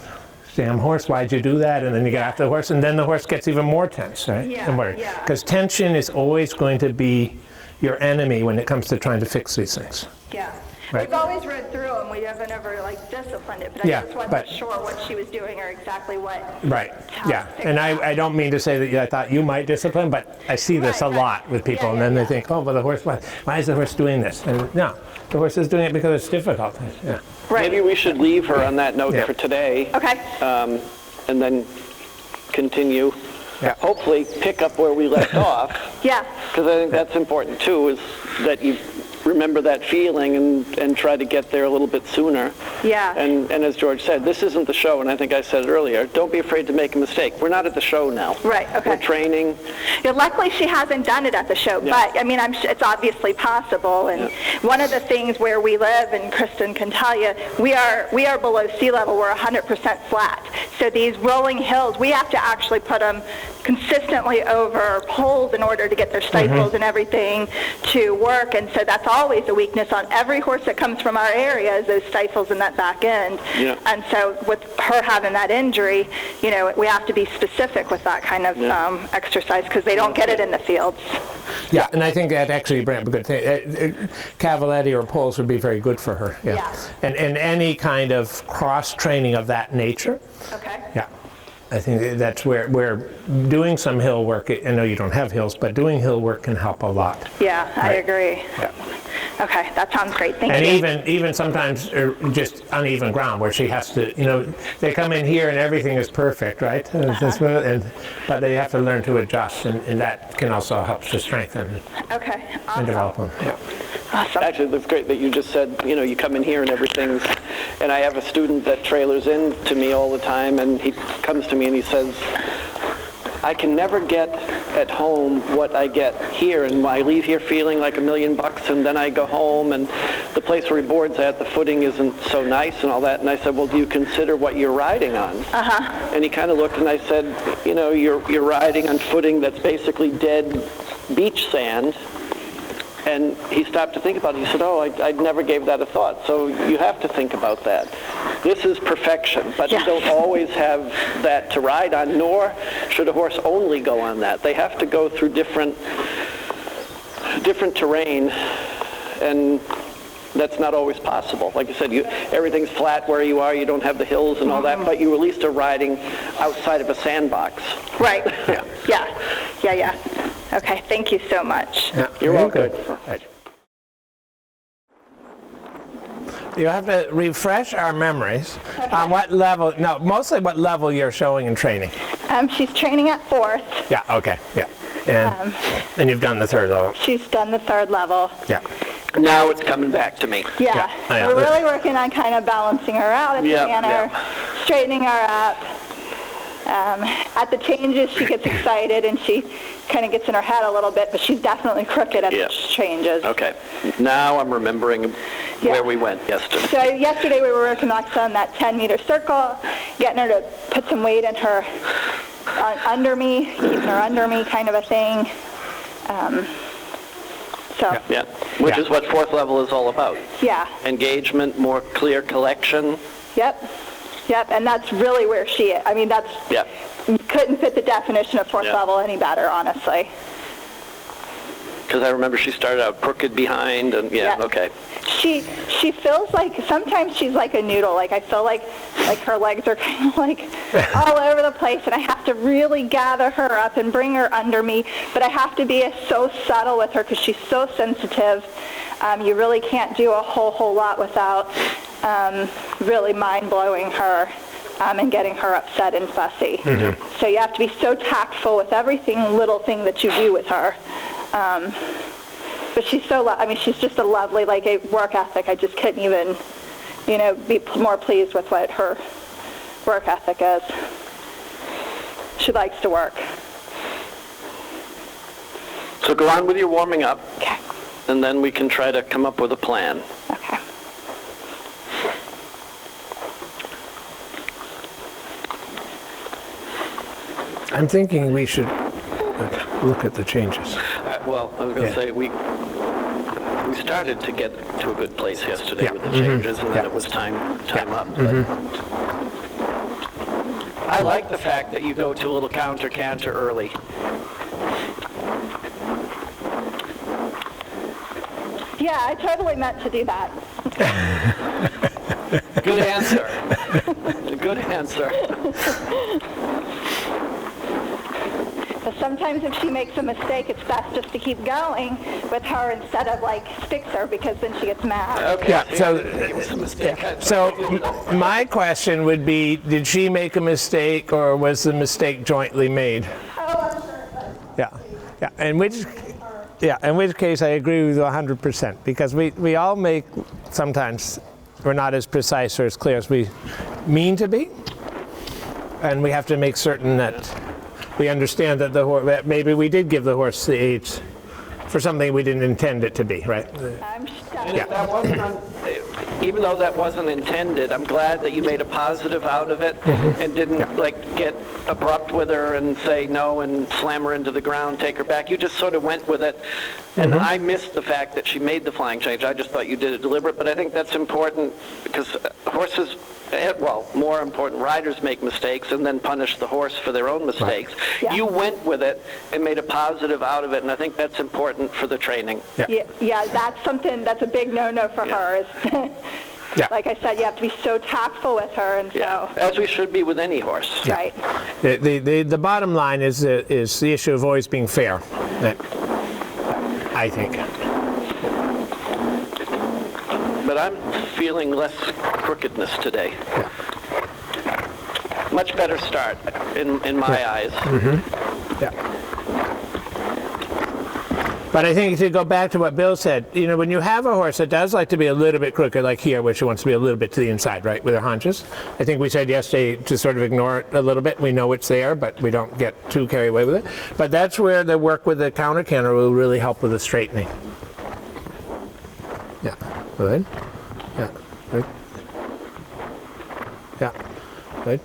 damn horse, why'd you do that? And then you get after the horse, and then the horse gets even more tense, right? Yeah, And worried. yeah. Because tension is always going to be your enemy when it comes to trying to fix these things. Yeah. Right. We've always read through them. We haven't ever like disciplined it, but Yeah, I just wasn't but- sure what she was doing or exactly what. Right, how yeah. to fix And that. I don't mean to say that I thought you might discipline, but I see this a Right, right. lot with people, Yeah, and then yeah, they yeah. think, oh, well, the horse, why is the horse doing this? And no, the horse is doing it because it's difficult. Yeah. Right. Maybe we should leave her on that note Yeah. for today. Okay. And then continue. Yeah. Hopefully pick up where we left off. Yeah. Because I think that's important too, is that you remember that feeling and try to get there a little bit sooner. Yeah. And as George said, this isn't the show, and I think I said it earlier, don't be afraid to make a mistake. We're not at the show now. Right, okay. We're training. Yeah, luckily she hasn't done it at the show, Yeah. but I mean, it's obviously possible. And one of the things where we live, and Kristen can tell you, we are below sea level. We're 100% flat. So these rolling hills, we have to actually put them consistently over poles in order to get their stifles and everything to work. And so that's always a weakness on every horse that comes from our area, is those stifles in that back end. Yeah. And so with her having that injury, you know, we have to be specific with that kind of exercise because they don't get it in the fields. Yeah, and I think that actually bring up a good thing. Cavaletti or poles would be very good for her. Yeah. Yeah. And any kind of cross training of that nature. Okay. Yeah. I think that's where doing some hill work, I know you don't have hills, but doing hill work can help a lot. Yeah, I Right. agree. Yeah. Okay, that sounds great. Thank And you. even sometimes just uneven ground where she has to, you know, they come in here and everything is perfect, right? But they have to learn to adjust, and that can also help to strengthen Okay, and awesome. develop them. Yeah. Awesome. Actually, that's great that you just said, you know, you come in here and everything's, and I have a student that trailers in to me all the time, and he comes to me and he says, I can never get at home what I get here, and I leave here feeling like $1 million, and then I go home, and the place where he boards at, the footing isn't so nice and all that. And I said, well, do you consider what you're riding on? And he kind of looked, and I said, you know, you're riding on footing that's basically dead beach sand. And he stopped to think about it. He said, oh, I never gave that a thought. So you have to think about that. This is perfection, but you don't always have that to ride on, nor should a horse only go on that. They have to go through different terrain, and that's not always possible. Like you said, everything's flat where you are, you don't have the hills and all that, but you at least are riding outside of a sandbox. Right. Yeah. Okay, thank you so much. Yeah. You're Very welcome. good. Right. You have to refresh our memories on what level, no, mostly what level you're showing and training. She's training at 4th. Yeah, okay, yeah. And you've done the third level. She's done the 3rd level. Yeah. Now it's coming back to me. Yeah. Yeah. We're really working on kind of balancing her out at the canter, straightening her up. At the changes, she gets excited and she kind of gets in her head a little bit, but she's definitely crooked at the changes. Okay. Now I'm remembering where we went yesterday. So yesterday we were working on that 10-meter circle, getting her to put some weight in her under me, keeping her under me kind of a thing. So, Yeah, which Yeah. is what fourth level is all about. yeah. Engagement, more clear collection. Yep. And that's really where she is. I mean, that's, Yeah. couldn't fit the definition of fourth Yeah. level any better, honestly. Because I remember she started out crooked behind, and Yeah. okay. She feels like, sometimes she's like a noodle. Like, I feel like her legs are kind of like all over the place, and I have to really gather her up and bring her under me. But I have to be so subtle with her because she's so sensitive. You really can't do a whole lot without really mind-blowing her and getting her upset and fussy. So you have to be so tactful with little thing that you do with her. But she's she's just a lovely, like, a work ethic. I just couldn't even, be more pleased with what her work ethic is. She likes to work. So go on with your warming up, Okay. and then we can try to come up with a plan. Okay. I'm thinking we should look at the changes. Well, I was going to Yeah. say, we started to get to a good place yesterday Yeah. with the changes, and then Yeah. it was time up. But I like the fact that you go to a little canter early. Yeah, I totally meant to do that. Good answer. Good answer. But sometimes if she makes a mistake, it's best just to keep going with her instead of, like, fix her, because then she gets mad. Okay. Yeah, so- it was a mistake. So my question would be, did she make a mistake or was the mistake jointly made? Oh, I'm sure. Yeah. In which case I agree with you 100%, because we all make, sometimes we're not as precise or as clear as we mean to be, and we have to make certain that we understand that that maybe we did give the horse the aids for something we didn't intend it to be, right? I'm And stuck. if that wasn't even though that wasn't intended, I'm glad that you made a positive out of it and didn't get abrupt with her and say no and slam her into the ground, take her back. You just sort of went with it. And I missed the fact that she made the flying change. I just thought you did it deliberate, but I think that's important because horses, well, more important, riders make mistakes and then punish the horse for their own mistakes. Yeah. You went with it and made a positive out of it, and I think that's important for the training. Yeah, that's a big no-no for her. Is Yeah. Like I said, you have to be so tactful with her, and so, As we should be with any horse. right. The bottom line is the issue of always being fair, I think. But I'm feeling less crookedness today. Much better start in my eyes. Yeah. But I think to go back to what Bill said, when you have a horse that does like to be a little bit crooked, like here, where she wants to be a little bit to the inside, right, with her haunches. I think we said yesterday to sort of ignore it a little bit. We know it's there, but we don't get too carried away with it. But that's where the work with the counter canter will really help with the straightening. Yeah. Good. Yeah. Good. Yeah. Good.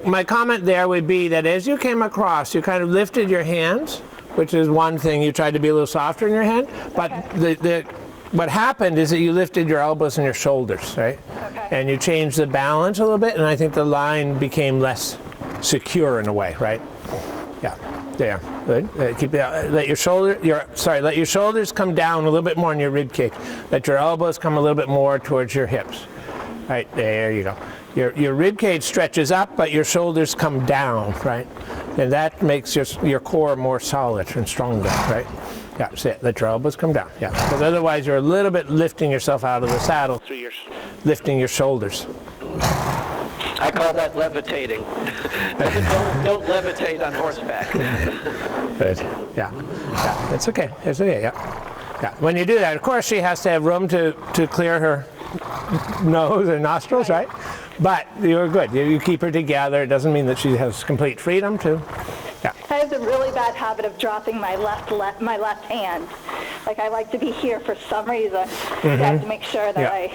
My comment there would be that as you came across, you kind of lifted your hands, which is one thing. You tried to be a little softer in your hand, but what happened is that you lifted your elbows and your shoulders, right? Okay. And you changed the balance a little bit, and I think the line became less secure in a way, right? Yeah. There. Good. Let your shoulders come down a little bit more in your rib cage. Let your elbows come a little bit more towards your hips. Right, there you go. Your rib cage stretches up, but your shoulders come down, right? And that makes your core more solid and stronger, right? Yeah, sit. Let your elbows come down. Yeah, because otherwise you're a little bit lifting yourself out of the saddle through your lifting your shoulders. I call that levitating. don't levitate on horseback. Good. Yeah. Yeah. It's okay. It's okay. Yeah. Yeah. When you do that, of course, she has to have room to clear her nose and nostrils, right? But you're good. You keep her together. It doesn't mean that she has complete freedom to. Yeah. I have the really bad habit of dropping my left hand. Like, I like to be here for some reason. I have to make sure that I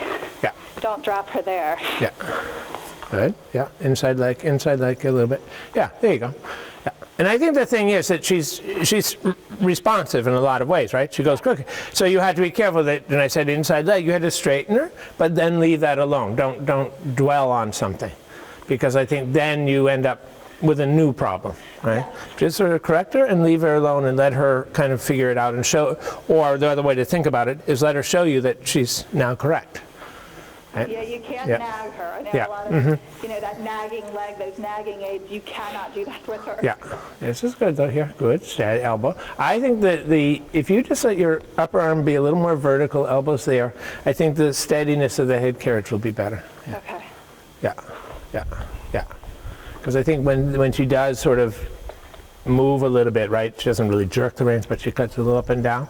don't drop her there. Yeah. Good. Yeah. Inside leg a little bit. Yeah. There you go. Yeah. And I think the thing is that she's responsive in a lot of ways, right? She goes quick. So you had to be careful that when I said inside leg, you had to straighten her, but then leave that alone. Don't dwell on something, because I think then you end up with a new problem, right? Just sort of correct her and leave her alone and let her kind of figure it out and show, or the other way to think about it is let her show you that she's now correct. Right? Yeah, you can't Yeah. nag her. I know Yeah. a lot of, that nagging leg, those nagging aids, you cannot do that with her. Yeah, this is good though here. Good, steady elbow. I think that if you just let your upper arm be a little more vertical, elbows there, I think the steadiness of the head carriage will be better. Yeah. Okay. Yeah, yeah, yeah. Because I think when she does sort of move a little bit, right, she doesn't really jerk the reins, but she cuts a little up and down,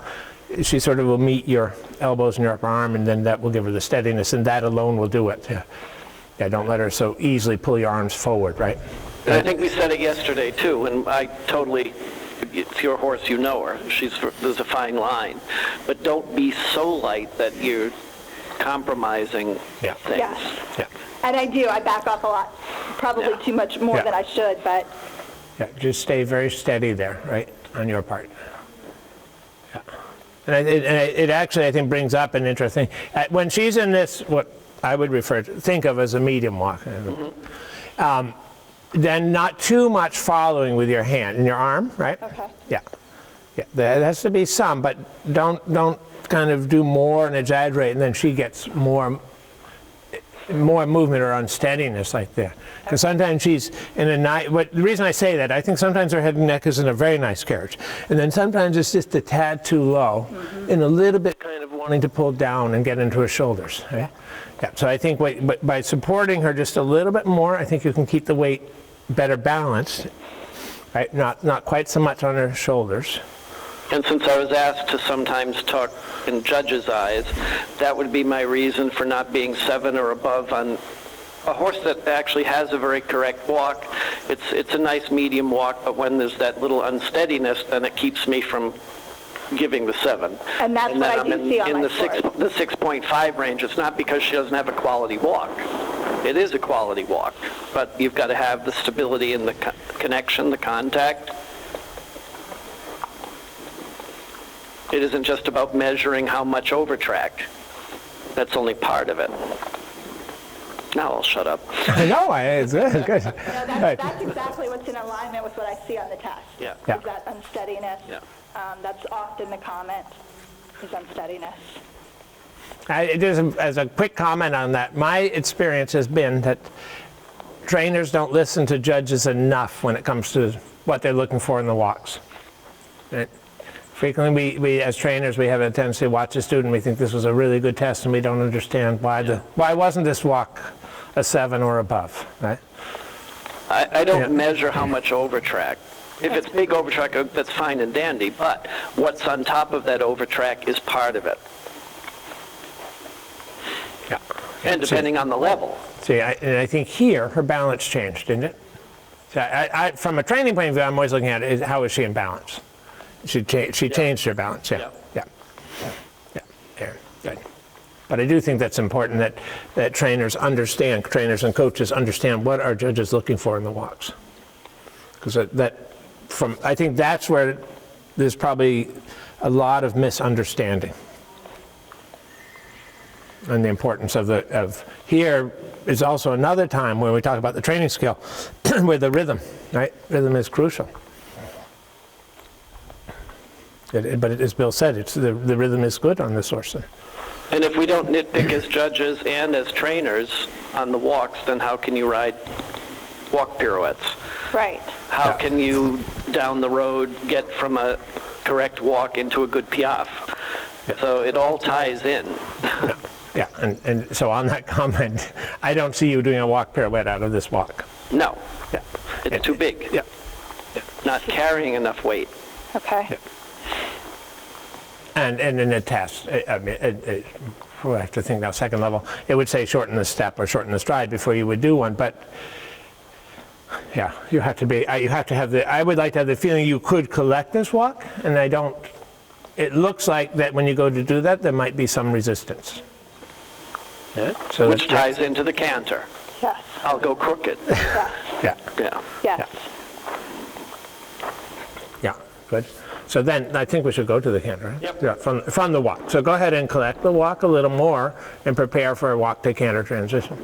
she sort of will meet your elbows and your upper arm, and then that will give her the steadiness, and that alone will do it. Yeah, yeah, don't let her so easily pull your arms forward, right? And I think we said it yesterday too, and I totally, it's your horse, you know her. There's a fine line. But don't be so light that you're compromising Yeah. things. Yes. Yeah, And I do. I back off a lot. Probably Yeah. too much more Yeah. than I should, but yeah, just stay very steady there, right, on your part. Yeah. And it actually, I think, brings up an interesting, when she's in this, what I would think of as a medium walk, then not too much following with your hand and your arm, right? okay. Yeah, yeah. There has to be some, but don't kind of do more and exaggerate, and then she gets more movement or unsteadiness like that. Because sometimes she's in a nice, the reason I say that, I think sometimes her head and neck is in a very nice carriage. And then sometimes it's just a tad too low and a little bit kind of wanting to pull down and get into her shoulders. Right? Yeah. So I think by supporting her just a little bit more, I think you can keep the weight better balanced. Right? Not quite so much on her shoulders. And since I was asked to sometimes talk in judges' eyes, that would be my reason for not being 7 or above on a horse that actually has a very correct walk. It's a nice medium walk, but when there's that little unsteadiness, then it keeps me from giving the 7. And that's what I do see on in my the sport. the 6.5 range. It's not because she doesn't have a quality walk. It is a quality walk, but you've got to have the stability and the connection, the contact. It isn't just about measuring how much overtrack. That's only part of it. Now I'll shut up. No, it's good. No, that's exactly what's in alignment with what I see on the test. Yeah. Yeah. Is that unsteadiness. Yeah. That's often the comment, is unsteadiness. Just as a quick comment on that, my experience has been that trainers don't listen to judges enough when it comes to what they're looking for in the walks. Right? Frequently, we as trainers, we have a tendency to watch a student, we think this was a really good test, and we don't understand why wasn't this walk a 7 or above, right? I don't Yeah. measure how much overtrack. If it's big overtrack, that's fine and dandy, but what's on top of that overtrack is part of it. Yeah. And depending on the level. See, I think here, her balance changed, didn't it? So from a training point of view, I'm always looking at how is she in balance? She changed her balance, yeah. Good. But I do think that's important that trainers and coaches understand what our judges looking for in the walks. Because I think that's where there's probably a lot of misunderstanding. And the importance of here is also another time where we talk about the training skill, where the rhythm, right? Rhythm is crucial. But as Bill said, the rhythm is good on this horse. And if we don't nitpick as judges and as trainers on the walks, then how can you ride walk pirouettes? Right. How can you, down the road, get from a correct walk into a good piaffe? So it all ties in. Yeah, and so on that comment, I don't see you doing a walk pirouette out of this walk. No, Yeah. it's too big. Yeah. Not carrying enough weight. Okay. Yeah. And in a test, I mean, I have to think now, second level, it would say shorten the step or shorten the stride before you would do one, but yeah, you have to have I would like to have the feeling you could collect this walk, and I don't, it looks like that when you go to do that, there might be some resistance. Yeah, so Which ties into the canter. Yes. I'll go crooked. Yes. Yeah. Yeah. Yes. Yeah, good. So then I think we should go to the canter. Right? Yep. Yeah, from the walk. So go ahead and collect the walk a little more and prepare for a walk to canter transition.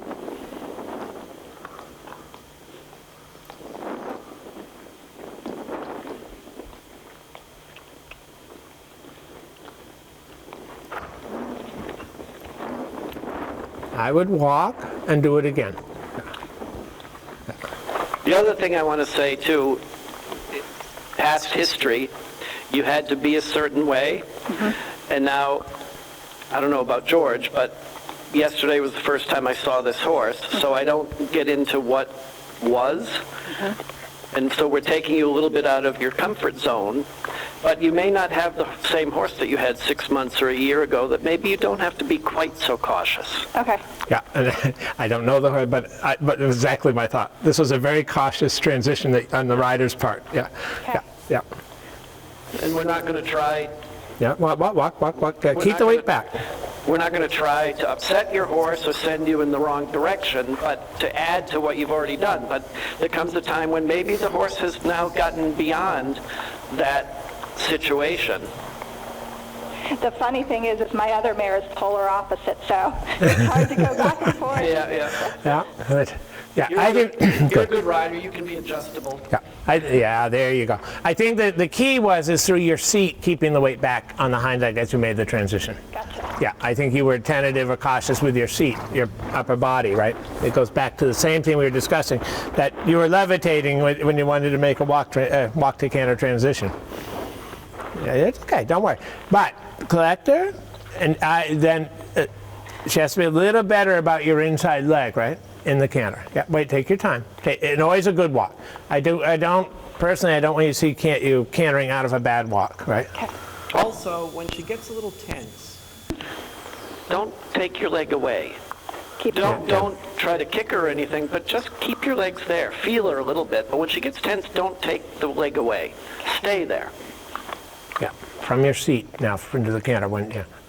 I would walk and do it again. The other thing I want to say too, past history, you had to be a certain way, and now, I don't know about George, but yesterday was the first time I saw this horse, so I don't get into what was, and so we're taking you a little bit out of your comfort zone, but you may not have the same horse that you had 6 months or a year ago, that maybe you don't have to be quite so cautious. Okay. Yeah, and I don't know the horse, but it was exactly my thought. This was a very cautious transition on the rider's part. Yeah, Okay. yeah. And we're not going to try... Yeah, walk. Keep the weight back. We're not going to try to upset your horse or send you in the wrong direction, but to add to what you've already done. But there comes a time when maybe the horse has now gotten beyond that situation. The funny thing is my other mare is polar opposite, so it's hard to go back and forth. Yeah, good. Yeah, You're a good rider. You can be adjustable. Yeah, there you go. I think that the key is through your seat, keeping the weight back on the hind leg as you made the transition. Gotcha. Yeah, I think you were tentative or cautious with your seat, your upper body, right? It goes back to the same thing we were discussing, that you were levitating when you wanted to make a walk to canter transition. Yeah, it's okay, don't worry. But collect her, and then she has to be a little better about your inside leg, right? In the canter. Yeah, wait, take your time. And always a good walk. I don't personally, I don't want you to see you cantering out of a bad walk, right? Okay. Also, when she gets a little tense, don't take your leg away. Don't try to kick her or anything, but just keep your legs there. Feel her a little bit. But when she gets tense, don't take the leg away. Stay there. Yeah, from your seat now into the canter.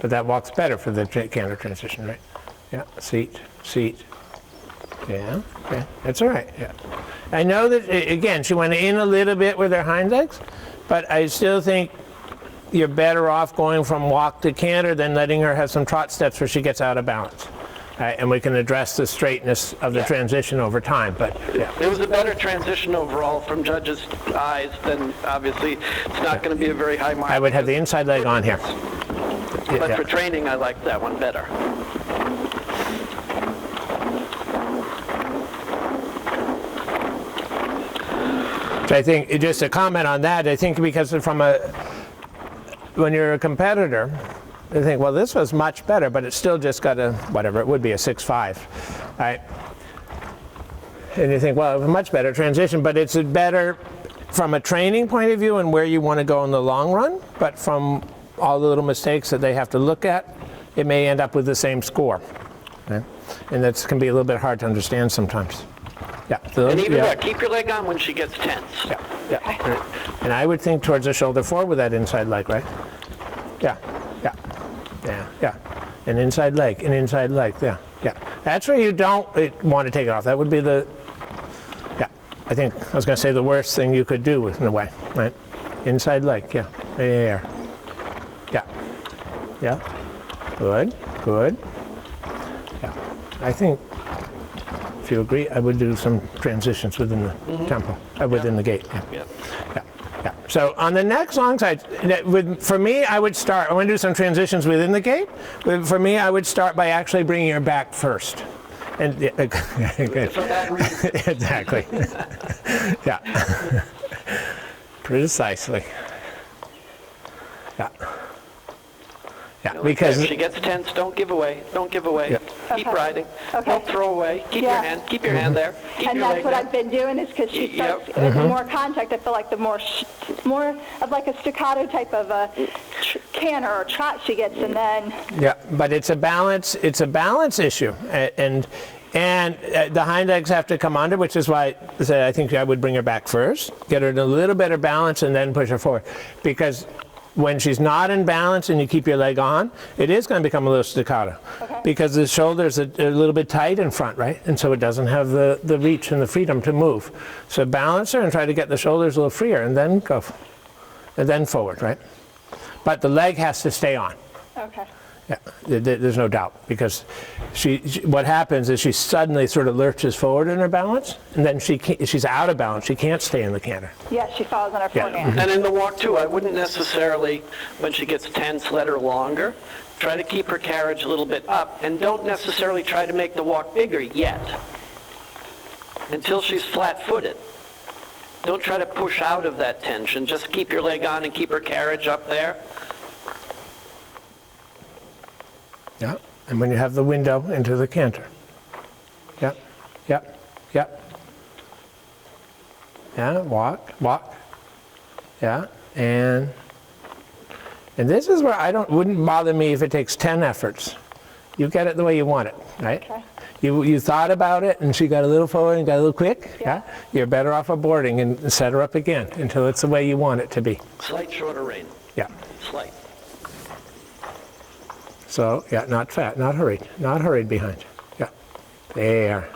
But that walks better for the canter transition, right? Yeah, seat. Yeah, okay, that's all right. Yeah, I know that again she went in a little bit with her hind legs, but I still think you're better off going from walk to canter than letting her have some trot steps where she gets out of balance. And we can address the straightness of the transition over time. But yeah, it was a better transition overall from Judge's eyes. Then obviously it's not going to be a very high mark. I would have the inside leg on here. But for training, I like that one better. So I think, just a comment on that, I think because when you're a competitor, you think, well, this was much better, but it's still just got whatever, it would be a 6.5, right? And you think, well, it was a much better transition, but it's better from a training point of view and where you want to go in the long run, but from all the little mistakes that they have to look at, it may end up with the same score. Okay? And that can be a little bit hard to understand sometimes. Yeah. And even keep your leg on when she gets tense. Yeah. And I would think towards the shoulder forward with that inside leg, right? Yeah. An inside leg, yeah. That's where you don't want to take it off. That would be I think I was going to say the worst thing you could do in a way, right? Inside leg, yeah. Good. Yeah. I think, if you agree, I would do some transitions within the tempo, within the gait. Yeah. So on the next long side, for me, I want to do some transitions within the gait. For me, I would start by actually bringing her back first. And good. For that reason. Exactly. Yeah. Precisely. Yeah, because if she gets tense, don't give away. Yeah. Keep riding. Okay. Don't throw away. Keep your hand. Keep your hand there. Keep and your that's leg what there. I've been doing is because she starts with the more contact. I feel like the more of like a staccato type of a canter or trot she gets, and then but it's a balance issue, and the hind legs have to come under, which is why I think I would bring her back first, get her in a little better balance, and then push her forward, because When she's not in balance and you keep your leg on, it is going to become a little staccato. Okay. Because the shoulders are a little bit tight in front, right? And so it doesn't have the reach and the freedom to move. So balance her and try to get the shoulders a little freer, and then go, and then forward, right? But the leg has to stay on. Okay. Yeah, there's no doubt, because what happens is she suddenly sort of lurches forward in her balance, and then she's out of balance. She can't stay in the canter. Yes, she falls on her forehand. And in the walk too, I wouldn't necessarily, when she gets tense, let her longer. Try to keep her carriage a little bit up, and don't necessarily try to make the walk bigger yet, until she's flat-footed. Don't try to push out of that tension. Just keep your leg on and keep her carriage up there. Yeah, and when you have the window into the canter. Yep, yep, yep. Yeah, walk. Yeah, and this is where wouldn't bother me if it takes 10 efforts. You get it the way you want it, right? Okay. You thought about it, and she got a little forward and got a little quick. Yeah. You're better off aborting and set her up again until it's the way you want it to be. Slight shorter rein. Yeah. Slight. So, yeah, not fat, not hurried behind. Yeah, there,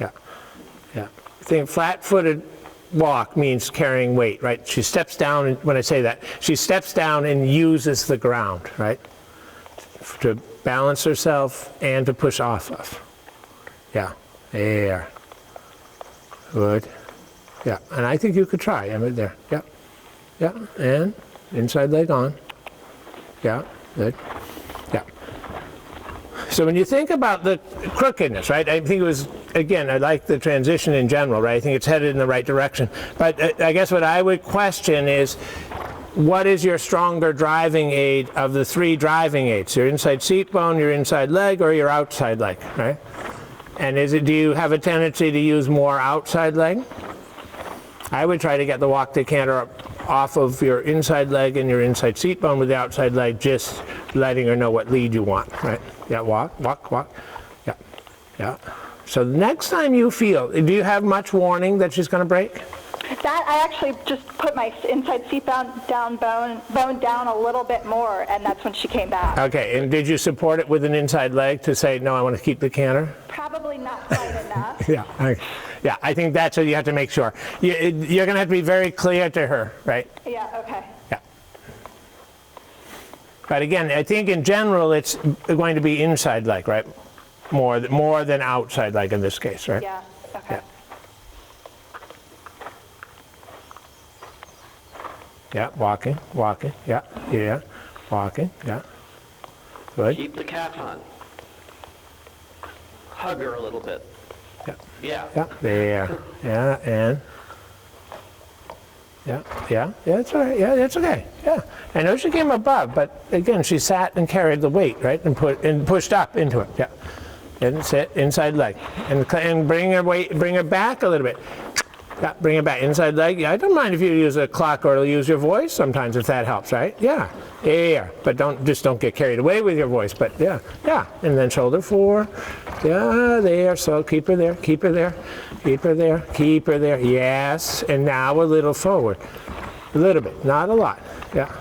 yeah. Think flat-footed walk means carrying weight, right? She steps down, and when I say that, she steps down and uses the ground, right? To balance herself and to push off of. Yeah, there. Good. Yeah, and I think you could try, there, yeah, and inside leg on. Yeah, good. Yeah. So when you think about the crookedness, right, I think it was, again, I like the transition in general, right? I think it's headed in the right direction. But I guess what I would question is, what is your stronger driving aid of the 3 driving aids? Your inside seat bone, your inside leg, or your outside leg, right? And do you have a tendency to use more outside leg? I would try to get the walk to canter up off of your inside leg and your inside seat bone with the outside leg, just letting her know what lead you want, right? Yeah, walk. Yeah. So the next time you feel, do you have much warning that she's going to break? That, I actually just put my inside seat bone down a little bit more, and that's when she came back. Okay, and did you support it with an inside leg to say, no, I want to keep the canter? Probably not quite enough. Yeah, I think that's what you have to make sure. You're going to have to be very clear to her, right? Yeah, okay. Yeah. But again, I think in general it's going to be inside leg, right? More than outside leg in this case, right? Yeah, okay. Yeah. Yeah, walking, yeah, walking, yeah. Good. Keep the calf on. Hug her a little bit. Yeah. Yeah. There. Yeah, and yeah, that's all right. Yeah, that's okay. Yeah, I know she came above, but again, she sat and carried the weight, right, and pushed up into it. Yeah, and sit inside leg, and bring her back a little bit. Yeah, bring it back inside leg. Yeah, I don't mind if you use a clock or use your voice sometimes if that helps, right? Yeah. But don't get carried away with your voice. But yeah, and then shoulder 4. Yeah, there. So keep her there. Yes, and now a little forward, a little bit, not a lot. Yeah.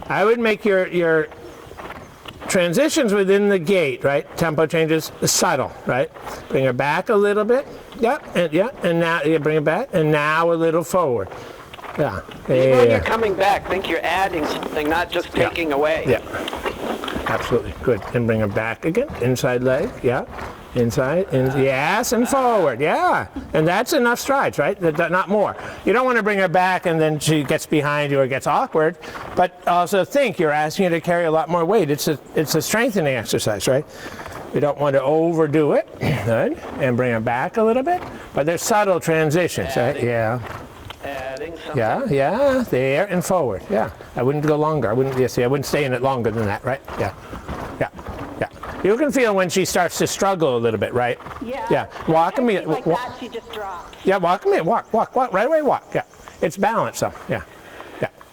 I would make your transitions within the gait, right? Tempo changes subtle, right? Bring her back a little bit. And now you bring it back, and now a little forward. Yeah. Even when you're coming back, think you're adding something, not just taking away. Yeah. Absolutely. Good. And bring her back again. Inside leg. Yeah. Inside. Yes, and forward. Yeah. And that's enough strides, right? Not more. You don't want to bring her back and then she gets behind you or gets awkward. But also think you're asking her to carry a lot more weight. It's a strengthening exercise, right? We don't want to overdo it. Good. And bring her back a little bit. But there's subtle transitions, right? Yeah. Adding something. Yeah. There and forward. Yeah. I wouldn't go longer. I wouldn't stay in it longer than that, right? Yeah. You can feel when she starts to struggle a little bit, right? Yeah. Walk a minute. Like that, she just drops. Yeah, walk a minute. Walk. Right away, walk. Yeah. It's balance, though. Yeah.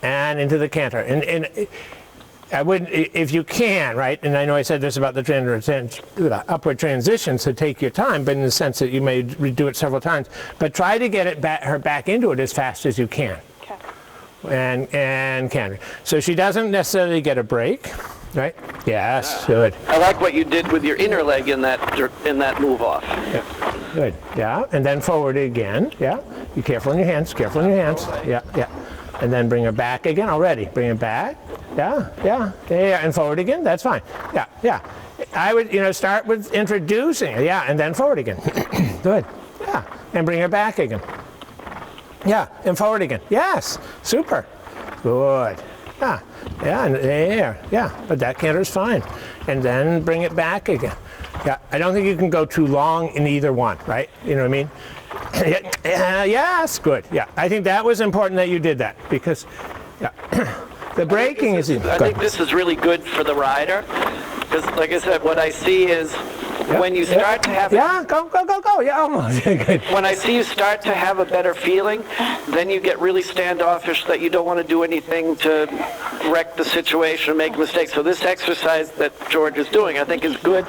And into the canter. And I wouldn't, if you can, right? And I know I said this about the upward transitions, so take your time, but in the sense that you may do it several times. But try to get her back into it as fast as you can. Okay. and canter. So she doesn't necessarily get a break, right? Yes, good. I like what you did with your inner leg in that move off. Yeah. Good. Yeah, and then forward again. Yeah. Be careful in your hands. Careful in your hands. Yeah, yeah. And then bring her back again already. Bring it back. Yeah, yeah, yeah, and forward again. That's fine. Yeah, yeah. I would, start with introducing. Yeah, and then forward again. Good. Yeah, and bring her back again. Yeah, and forward again. Yes, super. Good. Yeah, yeah, and there. Yeah, but that canter's fine. And then bring it back again. Yeah, I don't think you can go too long in either one, right? You know what I mean? Yes, good. Yeah, I think that was important that you did that because, yeah, the braking is. I think this is really good for the rider because, like I said, what I see is when you start to have go, yeah, almost. Good. When I see you start to have a better feeling, then you get really standoffish that you don't want to do anything to wreck the situation or make mistakes. So this exercise that George is doing, I think, is good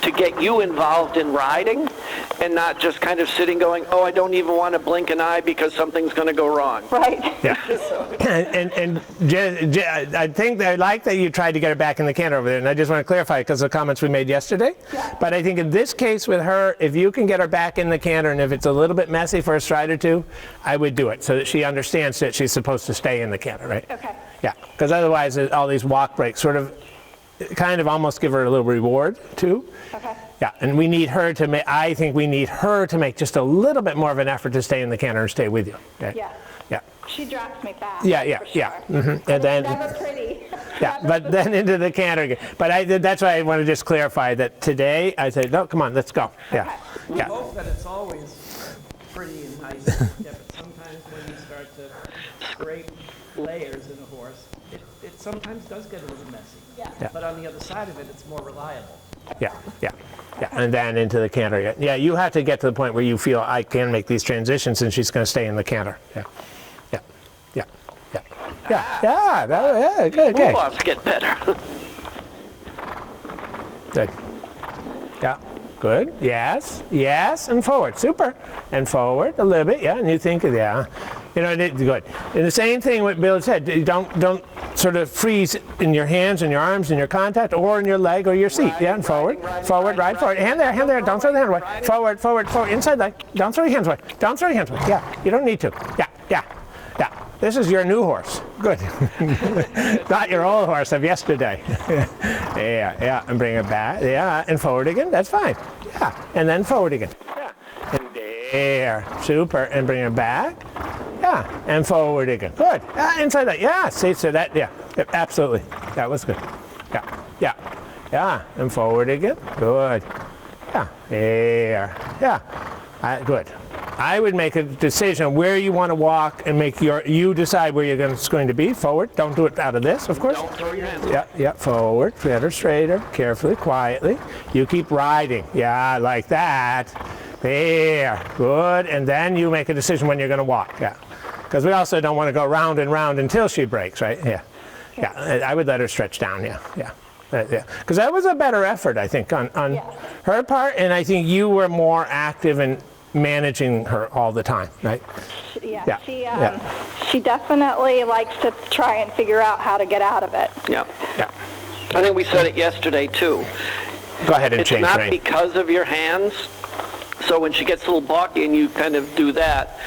to get you involved in riding and not just kind of sitting going, oh, I don't even want to blink an eye because something's going to go wrong. Right. Yeah. and I think I like that you tried to get her back in the canter over there, and I just want to clarify because of the comments we made yesterday. Yeah. But I think in this case with her, if you can get her back in the canter, and if it's a little bit messy for a stride or two, I would do it so that she understands that she's supposed to stay in the canter, right? Okay. Yeah, because otherwise all these walk breaks sort of kind of almost give her a little reward too. Okay. Yeah, and we need her to make, I think we need her to make just a little bit more of an effort to stay in the canter and stay with you. Okay? Yeah. Yeah. She drops me fast. Yeah, yeah, for sure. yeah. Mm-hmm. And then, never pretty. yeah, but then into the canter again. But that's why I want to just clarify that today I say, no, come on, let's go. Yeah. We Yeah. hope that it's always pretty and nice. Yeah, but sometimes when you start to scrape layers in a horse, it sometimes does get a little messy. Yeah. Yeah. But on the other side of it, it's more reliable. Yeah, yeah, yeah, and then into the canter. Yeah, you have to get to the point where you feel I can make these transitions, and she's going to stay in the canter. Yeah, yeah, yeah, yeah, yeah, yeah. Good, good, Move-offs get better. good. Yeah, good. Yes, yes, and forward. Super, and forward a little bit. Yeah, and you think, yeah, good. And the same thing what Bill said. Don't sort of freeze in your hands and your arms and your contact or in your leg or your seat. Yeah, and forward, forward, right, forward. Hand there, don't throw the hand away. Forward, forward, forward, inside leg. Don't throw your hands away. Don't throw your hands away. Yeah, you don't need to. Yeah, yeah, yeah. This is your new horse. Good. Not your old horse of yesterday. Yeah, yeah, and bring it back. Yeah, and forward again. That's fine. Yeah, and then forward again. Yeah, and there. Super, and bring it back. Yeah, and forward again. Good. Inside that. Yeah, see, so that, yeah, absolutely. That was good. Yeah, yeah, yeah, and forward again. Good. Yeah, there. Yeah, good. I would make a decision where you want to walk and you decide where it's going to be. Forward. Don't do it out of this, of course. Don't throw your hands. Yeah, yeah, forward. Better, straighter, carefully, quietly. You keep riding. Yeah, like that. There. Good. And then you make a decision when you're going to walk. Yeah. Because we also don't want to go round and round until she breaks, right? Yeah. Yeah. I would let her stretch down. Yeah. Yeah. Yeah. Because that was a better effort, I think, on her part. And I think you were more active in managing her all the time, right? Yeah. She definitely likes to try and figure out how to get out of it. Yeah. Yeah. I think we said it yesterday, too. Go ahead and It's change not rein. because of your hands. So when she gets a little balky and you kind of do that,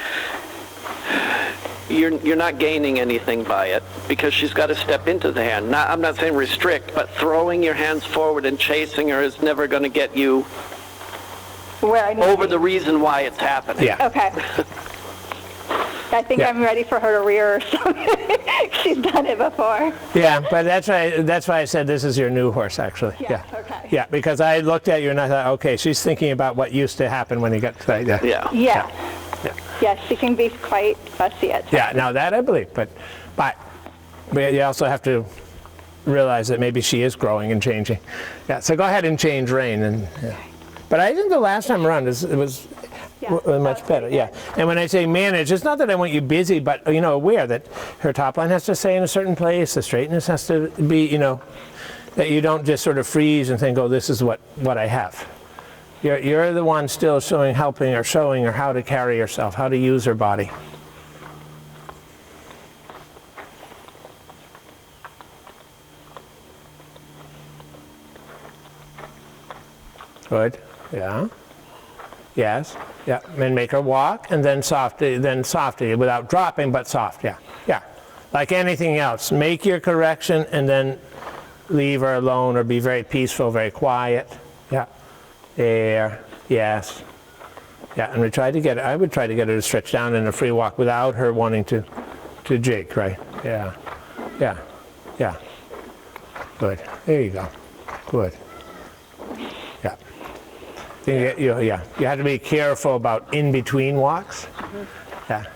you're not gaining anything by it because she's got to step into the hand. I'm not saying restrict, but throwing your hands forward and chasing her is never going to get you Where I need over to the reason why it's happening. Yeah. Okay. I think Yeah. I'm ready for her to rear or something. She's done it before. Yeah, but that's why I said this is your new horse, actually. Yeah, okay. Yeah, because I looked at you and I thought, okay, she's thinking about what used to happen when he got to that. Yeah. Yeah. Yeah. Yes, she can be quite fussy at times. Yeah, now that I believe, but you also have to realize that maybe she is growing and changing. Yeah, so go ahead and change rein. And, yeah. But I think the last time around it was much better. Yeah, and when I say manage, it's not that I want you busy, but aware that her top line has to stay in a certain place, the straightness has to be, that you don't just sort of freeze and think, oh, this is what I have. You're the one still showing her how to carry herself, how to use her body. Good. Yeah. Yes. Yeah. And make her walk, and then softly, without dropping, but soft. Yeah. Yeah. Like anything else, make your correction and then leave her alone, or be very peaceful, very quiet. Yeah. There. Yes. Yeah. And we try to get. I would try to get her to stretch down in a free walk without her wanting to jig. Right. Yeah. Yeah. Yeah. Good. There you go. Good. Yeah. You have to be careful about in-between walks. Yeah.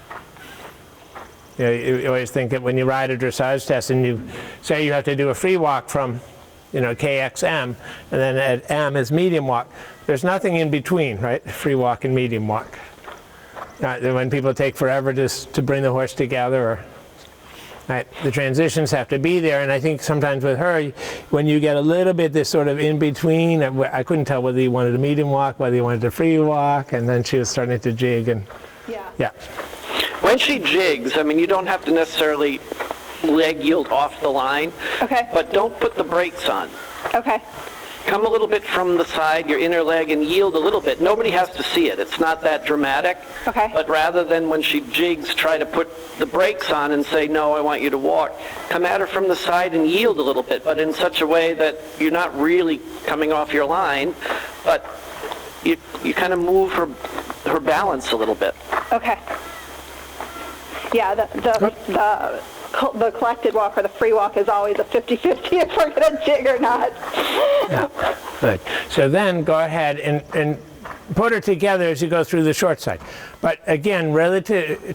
You always think that when you ride a dressage test and you say you have to do a free walk from, KXM, and then at M is medium walk, there's nothing in between, right? Free walk and medium walk. When people take forever to bring the horse together, right, the transitions have to be there, and I think sometimes with her, when you get a little bit this sort of in-between, I couldn't tell whether you wanted a medium walk, whether you wanted a free walk, and then she was starting to jig, and yeah. When she jigs, you don't have to necessarily leg yield off the line, Okay. but don't put the brakes on. Okay. Come a little bit from the side, your inner leg, and yield a little bit. Nobody has to see it. It's not that dramatic. Okay. But rather than when she jigs, try to put the brakes on and say, no, I want you to walk. Come at her from the side and yield a little bit, but in such a way that you're not really coming off your line, but you kind of move her balance a little bit. Okay. Yeah, the collected walk or the free walk is always a 50-50 if we're going to jig or not. Yeah. Good. So then go ahead and put her together as you go through the short side. But again,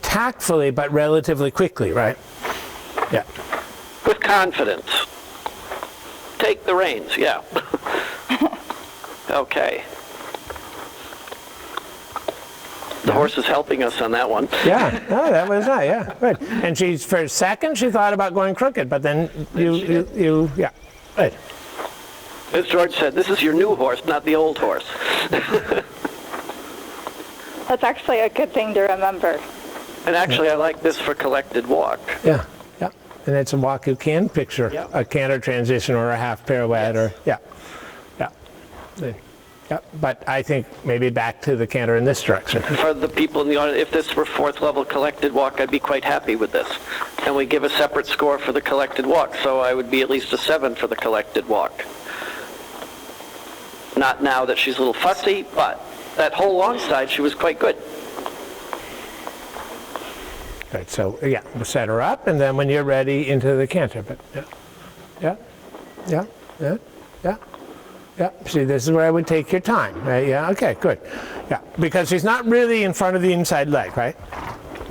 tactfully, but relatively quickly, right? Yeah. With confidence. Take the reins, yeah. Okay. The horse is helping us on that one. Yeah, no, that was nice, yeah, good. And for a second, she thought about going crooked, but then yeah, good. As George said, this is your new horse, not the old horse. That's actually a good thing to remember. And actually, I like this for collected walk. Yeah, yeah. And it's a walk you can picture, a canter transition or a half pirouette, or, yeah. Yeah, but I think maybe back to the canter in this direction. For the people in the audience, if this were fourth level collected walk, I'd be quite happy with this. And we give a separate score for the collected walk, so I would be at least a 7 for the collected walk. Not now that she's a little fussy, but that whole long side, she was quite good. Good, so yeah, we'll set her up, and then when you're ready, into the canter. But yeah. Yeah, see, this is where I would take your time, right? Yeah, okay, good. Yeah, because she's not really in front of the inside leg, right?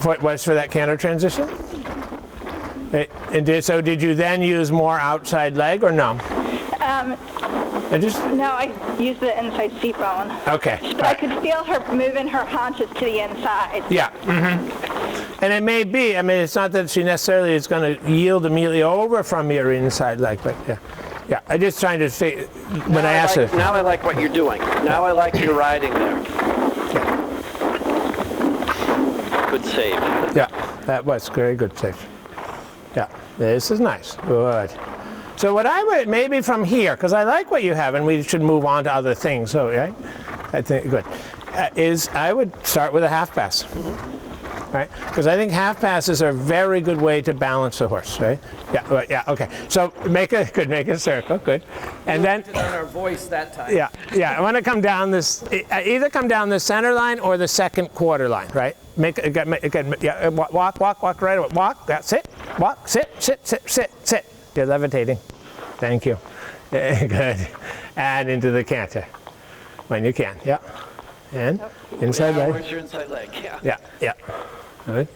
What was for that canter transition? So did you then use more outside leg, or no? No, I used the inside seat bone. Okay. But I could feel her moving her haunches to the inside. Yeah. And it may be, it's not that she necessarily is going to yield immediately over from your inside leg, but yeah. Yeah, I'm just trying to say, when I asked her. Now I like what you're doing. Now I like your riding there. Yeah. Good save. Yeah, that was very good save. Yeah, this is nice. Good. So what I would, maybe from here, because I like what you have, and we should move on to other things, so, right? I think, good, is I would start with a half pass. Right? Because I think half passes are a very good way to balance the horse, right? Yeah, okay. So make a circle, good. And then learn our voice that time. Yeah. I want to come down this, either come down the center line or the second quarter line, right? Walk right away. Walk, sit, walk, sit. You're levitating. Thank you. Good. And into the canter when you can. Yeah. And inside leg. Where's your inside leg? Yeah. Yeah. Good.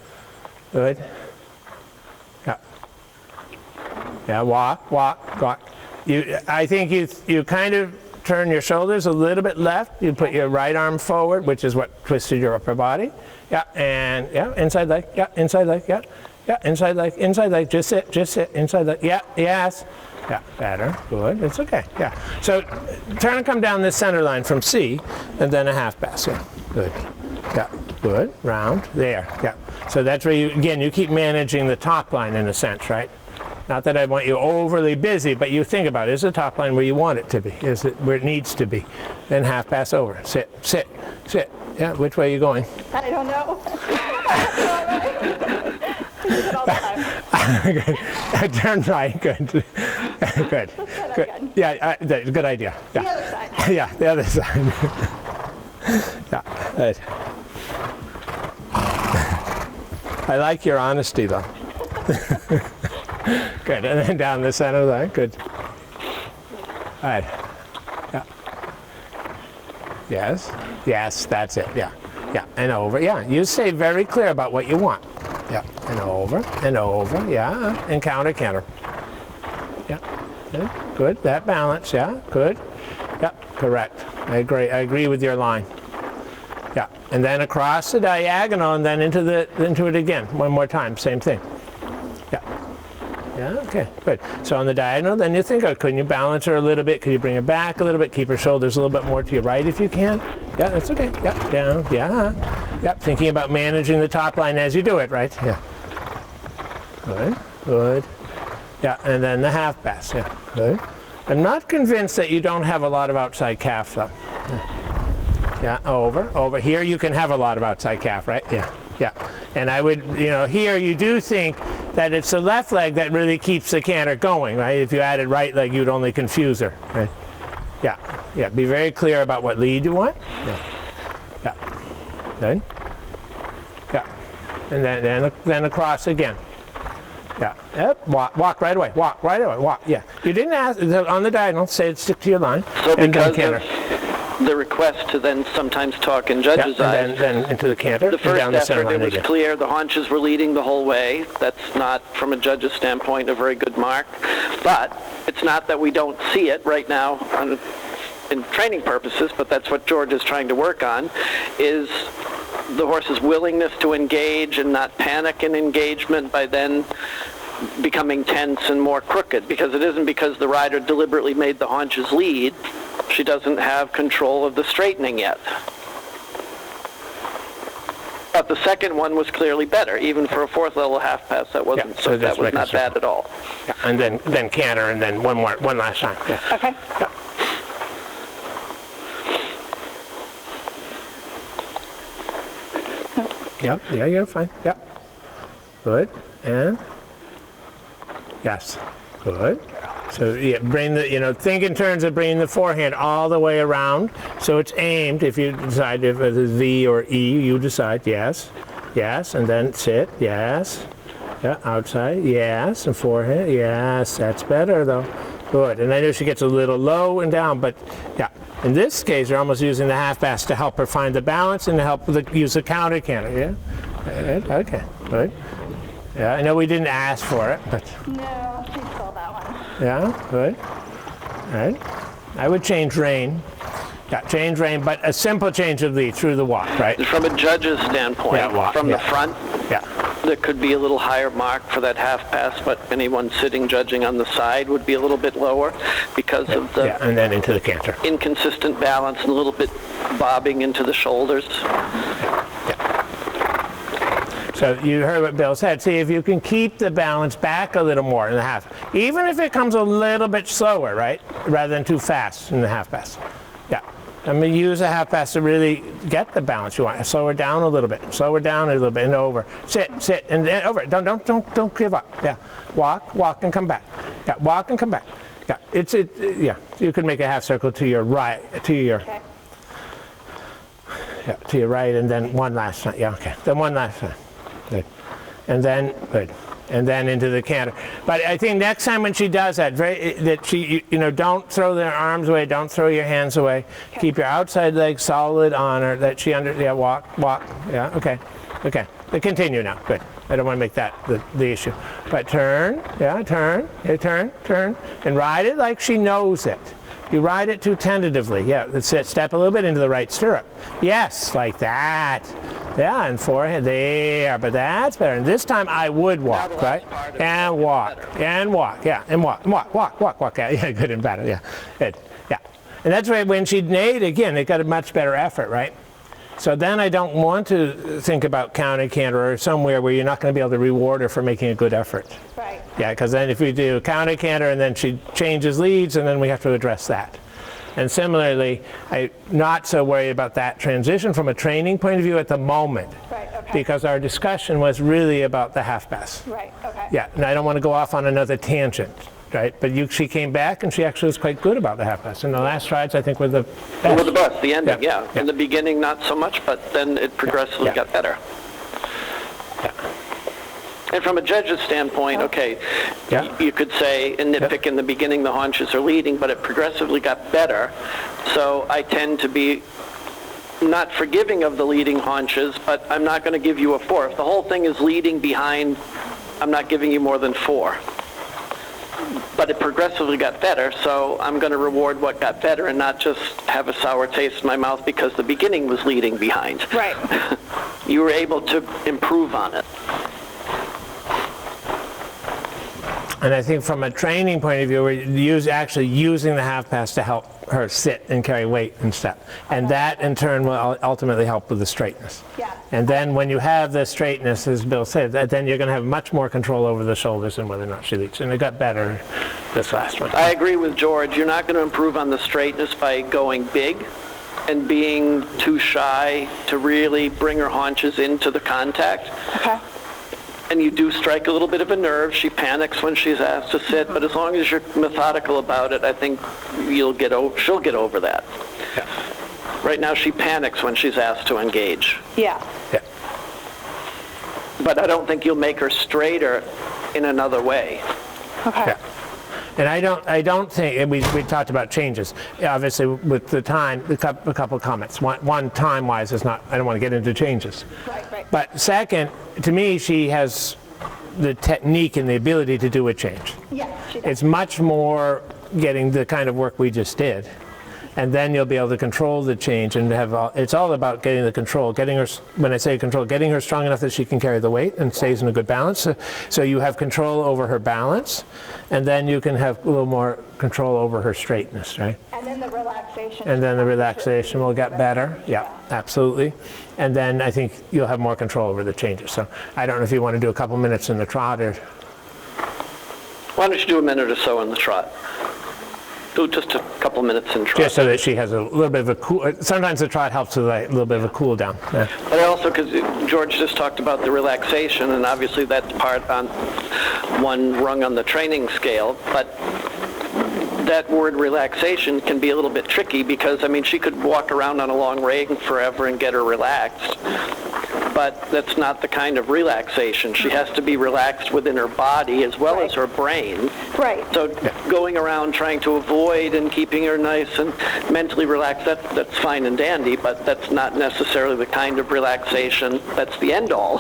Yeah, walk. I think you kind of turn your shoulders a little bit left. You put your right arm forward, which is what twisted your upper body. Yeah, and inside leg. Yeah, inside leg. Yeah, inside leg. Just sit, inside leg. Yeah, yes. Yeah, better. Good. It's okay. Yeah. So turn and come down this center line from C, and then a half pass. Yeah. Good. Yeah. Good. Round. There. Yeah. So that's where you keep managing the top line in a sense, right? Not that I want you overly busy, but you think about it. Is the top line where you want it to be? Is it where it needs to be? Then half pass over. Sit, sit, sit. Yeah, which way are you going? I don't know. I do it all the time. Turn right. Good. Good. Good. Yeah, good idea. Yeah. The other side. Yeah, the other side. Yeah. Good. I like your honesty, though. Good. And then down the center line. Good. All right. Yeah. Yes. Yes, that's it. Yeah. Yeah. And over. Yeah. You stay very clear about what you want. Yeah. And over. And over. Yeah. And counter, counter. Yeah. Good. Good. That balance. Yeah. Good. Yeah. Correct. I agree with your line. Yeah. And then across the diagonal and then into it again. One more time. Same thing. Yeah. Yeah, okay, good. So on the diagonal, then you think, oh, couldn't you balance her a little bit? Could you bring her back a little bit? Keep her shoulders a little bit more to your right if you can? Yeah, that's okay. Yeah, down, yeah. Yep, thinking about managing the top line as you do it, right? Yeah. Good, good. Yeah, and then the half pass, yeah, good. I'm not convinced that you don't have a lot of outside calf, though. Yeah, over, over. Here you can have a lot of outside calf, right? Yeah, yeah. And I would, here you do think that it's the left leg that really keeps the canter going, right? If you added right leg, you'd only confuse her, right? Yeah, yeah. Be very clear about what lead you want. Yeah, yeah. Good. Yeah, and then across again. Yeah. Yep. Walk right away. Walk right away. Walk. Yeah. You didn't ask on the diagonal. Say stick to your line. So and because then canter. The request to then sometimes talk in judge's eyes. And then into the canter. The first down the center effort, it was again. clear the haunches were leading the whole way. That's not, from a judge's standpoint, a very good mark. But it's not that we don't see it right now in training purposes, but that's what George is trying to work on, is the horse's willingness to engage and not panic in engagement by then becoming tense and more crooked, because it isn't because the rider deliberately made the haunches lead. She doesn't have control of the straightening yet. But the second one was clearly better, even for a fourth level half pass. That wasn't that was not bad at all. Yeah, and then canter, and then one last time. Yeah. Okay. Yeah. Yeah, you're fine. Yeah. Good. And yes. Good. So yeah, bring the, think in terms of bringing the forehand all the way around. So it's aimed. If you decide if it's V or E, you decide. Yes. Yes. And then sit. Yes. Yeah. Outside. Yes. And forehand. Yes. That's better though. Good. And I know she gets a little low and down, but yeah. In this case, you're almost using the half pass to help her find the balance and to help use the counter canter. Yeah. Good. Okay. Good. Yeah. I know we didn't ask for it, but. No, she stole that one. Yeah, good. All right. I would change rein. Yeah, change rein, but a simple change of lead through the walk, right? From a judge's standpoint, from the front, there could be a little higher mark for that half pass, but anyone sitting judging on the side would be a little bit lower because of the and then into the canter. Inconsistent balance and a little bit bobbing into the shoulders. So you heard what Bill said. See if you can keep the balance back a little more in the half. Even if it comes a little bit slower, right? Rather than too fast in the half pass. Yeah. I'm going to use a half pass to really get the balance you want. Slow her down a little bit. Slow her down a little bit and over. Sit, and over. Don't give up. Yeah. Walk and come back. Yeah. Walk and come back. Yeah. Yeah. You can make a half circle to your right, to your right, and then one last time. Yeah. Okay. Then one last time. Good. And then, good. And then into the canter. But I think next time when she does that, don't throw their arms away, don't throw your hands away. Okay. Keep your outside leg solid on her, that she walk. Yeah, okay. But continue now, good. I don't want to make that the issue. But turn, turn, and ride it like she knows it. You ride it too tentatively. Yeah, that's it. Step a little bit into the right stirrup. Yes, like that. Yeah, and forehand there, but that's better. And this time I would walk, right? And walk, yeah, and walk. Yeah, good and better, yeah, good, yeah. And that's why when she neighed again, it got a much better effort, right? So then I don't want to think about counter canter or somewhere where you're not going to be able to reward her for making a good effort. Right. Yeah, because then if we do counter canter and then she changes leads, and then we have to address that. And similarly, I'm not so worried about that transition from a training point of view at the moment. Right, okay. Because our discussion was really about the half pass. Right, okay. Yeah, and I don't want to go off on another tangent, right? But she came back and she actually was quite good about the half pass. And the last strides, I think, were the best. Well, the best, the ending, Yeah, yeah. yeah. In the beginning, not so much, but then it progressively Yeah. got better. Yeah. And from a judge's standpoint, okay, Yeah. you could say and nitpick in the beginning the haunches are leading, but it progressively got better. So I tend to be not forgiving of the leading haunches, but I'm not going to give you a 4. If the whole thing is leading behind, I'm not giving you more than 4. But it progressively got better, so I'm going to reward what got better and not just have a sour taste in my mouth because the beginning was leading behind. Right. You were able to improve on it. And I think from a training point of view, we're actually using the half pass to help her sit and carry weight and step. And that in turn will ultimately help with the straightness. Yeah. And then when you have the straightness, as Bill said, then you're going to have much more control over the shoulders and whether or not she leads. And it got better this last one. I agree with George. You're not going to improve on the straightness by going big and being too shy to really bring her haunches into the contact. Okay. And you do strike a little bit of a nerve. She panics when she's asked to sit, but as long as you're methodical about it, I think she'll get over that. Yeah. Right now she panics when she's asked to engage. Yeah. Yeah. But I don't think you'll make her straighter in another way. Okay. Yeah. And I don't think, and we talked about changes. Obviously, with the time, a couple of comments. One time-wise is not, I don't want to get into changes. Right. But second, to me, she has the technique and the ability to do a change. Yeah, she does. It's much more getting the kind of work we just did. And then you'll be able to control the change and it's all about getting the control, getting her, when I say control, getting her strong enough that she can carry the weight and stays in a good balance. So you have control over her balance, and then you can have a little more control over her straightness, right? And then the relaxation. And then the relaxation will get better. Yeah, absolutely. And then I think you'll have more control over the changes. So I don't know if you want to do a couple minutes in the trot or... Why don't you do a minute or so in the trot? Do just a couple minutes in trot. Just so that she has a little bit of a cool... Sometimes the trot helps with a little bit of a cool down. Yeah. But also, because George just talked about the relaxation, and obviously that's part on one rung on the training scale, but that word relaxation can be a little bit tricky because, I mean, she could walk around on a long ring forever and get her relaxed, but that's not the kind of relaxation. She has to be relaxed within her body as well as her brain. Right. So going around trying to avoid and keeping her nice and mentally relaxed, that's fine and dandy, but that's not necessarily the kind of relaxation that's the end all.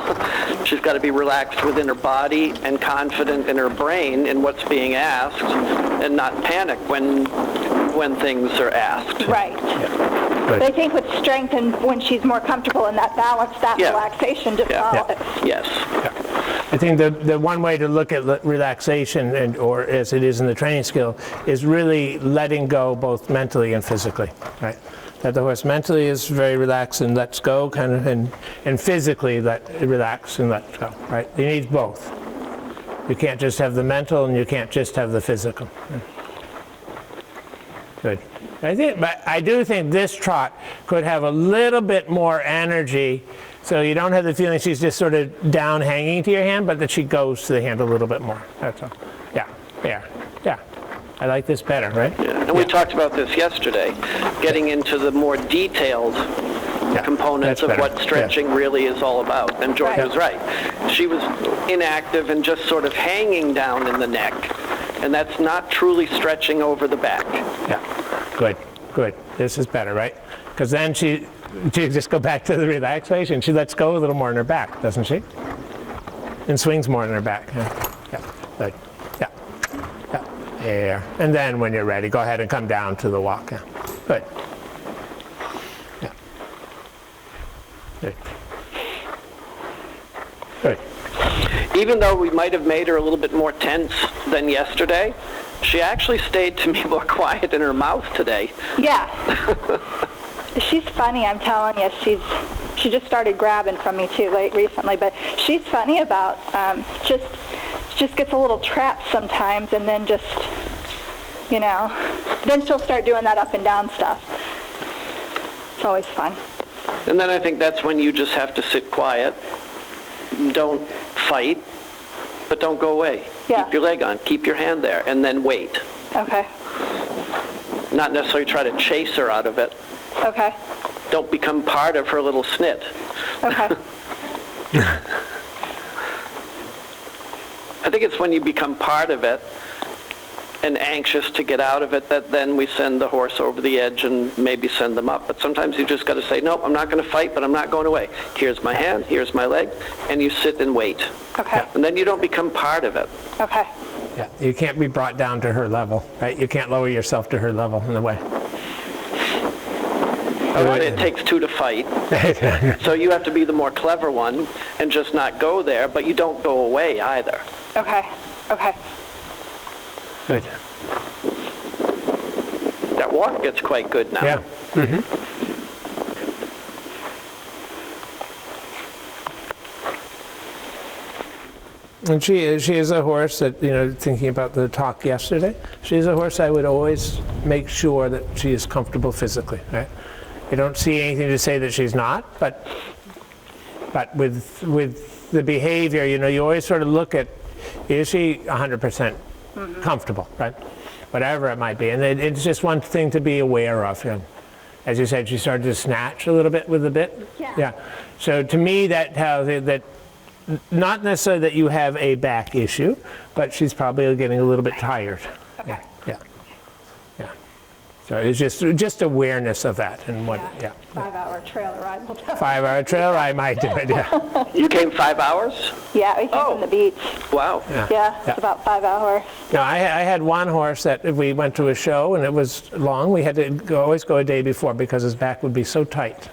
She's got to be relaxed within her body and confident in her brain in what's being asked and not panic when things are asked. Right. But I think with strength and when she's more comfortable in that balance, that relaxation develops. Yes. I think the one way to look at relaxation, or as it is in the training skill, is really letting go both mentally and physically, right? That the horse mentally is very relaxed and lets go, kind of, and physically relax and let go, right? You need both. You can't just have the mental and you can't just have the physical. Good. But I do think this trot could have a little bit more energy, so you don't have the feeling she's just sort of down hanging to your hand, but that she goes to the hand a little bit more. That's all. Yeah. I like this better, right? Yeah. And we talked about this yesterday, getting into the more detailed components of what stretching really is all about. And George was right. She was inactive and just sort of hanging down in the neck, and that's not truly stretching over the back. Yeah. Good. This is better, right? Because then she just go back to the relaxation. She lets go a little more in her back, doesn't she? And swings more in her back. Yeah. Good. Yeah. And then when you're ready, go ahead and come down to the walk. Yeah. Good. Yeah. Good. Even though we might have made her a little bit more tense than yesterday, she actually stayed to be more quiet in her mouth today. Yeah. She's funny, I'm telling you. She just started grabbing from me too recently, but she's funny about just gets a little trapped sometimes, and then just, then she'll start doing that up and down stuff. It's always fun. And then I think that's when you just have to sit quiet. Don't fight, but don't go away. Yeah. Keep your leg on, keep your hand there, and then wait. Okay. Not necessarily try to chase her out of it. Okay. Don't become part of her little snit. Okay. I think it's when you become part of it and anxious to get out of it that then we send the horse over the edge and maybe send them up. But sometimes you just got to say, nope, I'm not going to fight, but I'm not going away. Here's my hand, here's my leg, and you sit and wait. Okay. And then you don't become part of it. Okay. Yeah, you can't be brought down to her level, right? You can't lower yourself to her level in a way. It takes two to fight. So you have to be the more clever one and just not go there, but you don't go away either. Okay. Okay. Good. That walk gets quite good now. Yeah. Mm-hmm. And she is a horse that, thinking about the talk yesterday, she's a horse I would always make sure that she is comfortable physically, right? I don't see anything to say that she's not, but with the behavior, you always sort of look at, is she 100% comfortable, right? Whatever it might be. And it's just one thing to be aware of. As you said, she started to snatch a little bit with the bit. Yeah. So to me, that tells you that not necessarily that you have a back issue, but she's probably getting a little bit tired. Okay. Yeah. So it's just awareness of that and what. Yeah. 5-hour trailer ride will tell. 5-hour trail ride might do it. Yeah. You came 5 hours? Yeah, we came from the beach. Wow. Yeah, it's about 5 hours. No, I had one horse that if we went to a show and it was long, we had to always go a day before because his back would be so tight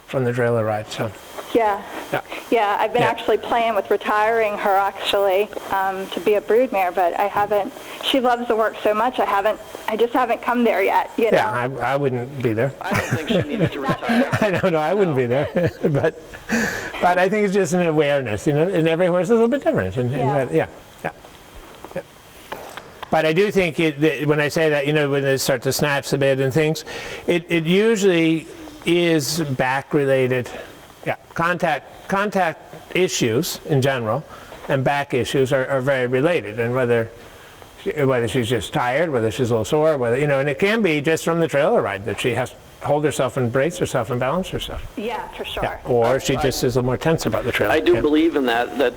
from the trailer ride. So. Yeah, I've been actually playing with retiring her actually to be a broodmare, but I haven't. She loves the work so much. I just haven't come there yet. Yeah, I wouldn't be there. I don't think she needs to retire. I don't know. I wouldn't be there, but I think it's just an awareness, and every horse is a little bit different. Yeah. But I do think when I say that, when they start to snatch a bit and things, it usually is back related. Yeah, contact issues in general and back issues are very related, and whether she's just tired, whether she's a little sore, and it can be just from the trailer ride that she has to hold herself and brace herself and balance herself. Yeah, for sure. Yeah. Or she just is a little more tense about the trailer. I do believe in that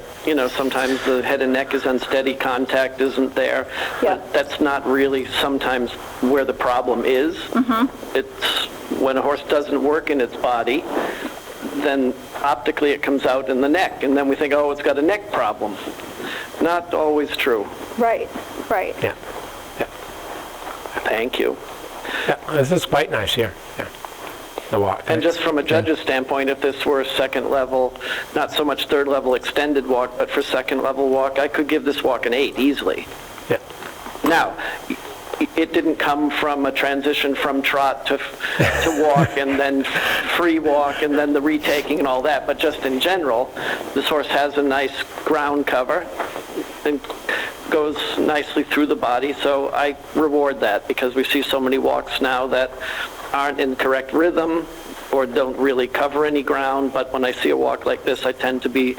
sometimes the head and neck is unsteady, contact isn't there. Yeah. But that's not really sometimes where the problem is. Mm-hmm. It's when a horse doesn't work in its body, then optically it comes out in the neck, and then we think, oh, it's got a neck problem. Not always true. Right. Yeah. Thank you. Yeah, this is quite nice here. Yeah. The walk. And just from a judge's standpoint, if this were a second level, not so much third level extended walk, but for second level walk, I could give this walk an 8 easily. Yeah. Now, it didn't come from a transition from trot to walk and then free walk and then the retaking and all that, but just in general, this horse has a nice ground cover and goes nicely through the body, so I reward that because we see so many walks now that aren't in correct rhythm or don't really cover any ground, but when I see a walk like this, I tend to be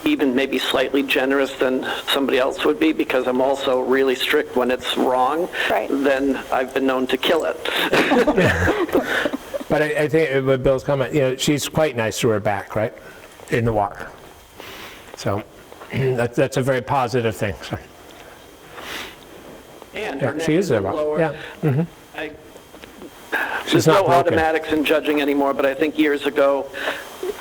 even maybe slightly generous than somebody else would be because I'm also really strict when it's wrong. Right. Then I've been known to kill it. But I think with Bill's comment, she's quite nice to her back, right, in the walk. So that's a very positive thing. So. And her neck she is is there. lower. Yeah. Mm-hmm. There's no automatics in judging anymore, but I think years ago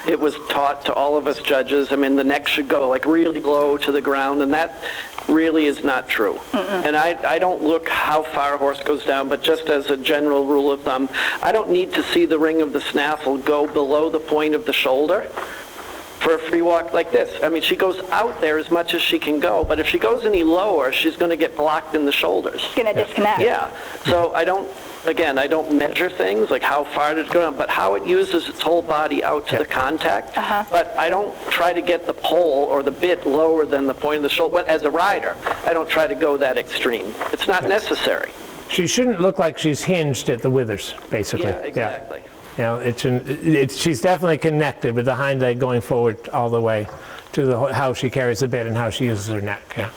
it was taught to all of us judges, the neck should go like really low to the ground, and that really is not true. Mm-mm. And I don't look how far a horse goes down, but just as a general rule of thumb, I don't need to see the ring of the snaffle go below the point of the shoulder for a free walk like this. I mean, she goes out there as much as she can go, but if she goes any lower, she's going to get blocked in the shoulders. It's going to disconnect. Yeah. So I don't measure things like how far it's going, but how it uses its whole body out to the contact. But I don't try to get the pole or the bit lower than the point of the shoulder. But as a rider, I don't try to go that extreme. It's not necessary. She shouldn't look like she's hinged at the withers, basically. Yeah, exactly. You know, she's definitely connected with the hind leg going forward all the way to how she carries the bit and how she uses her neck. Yeah.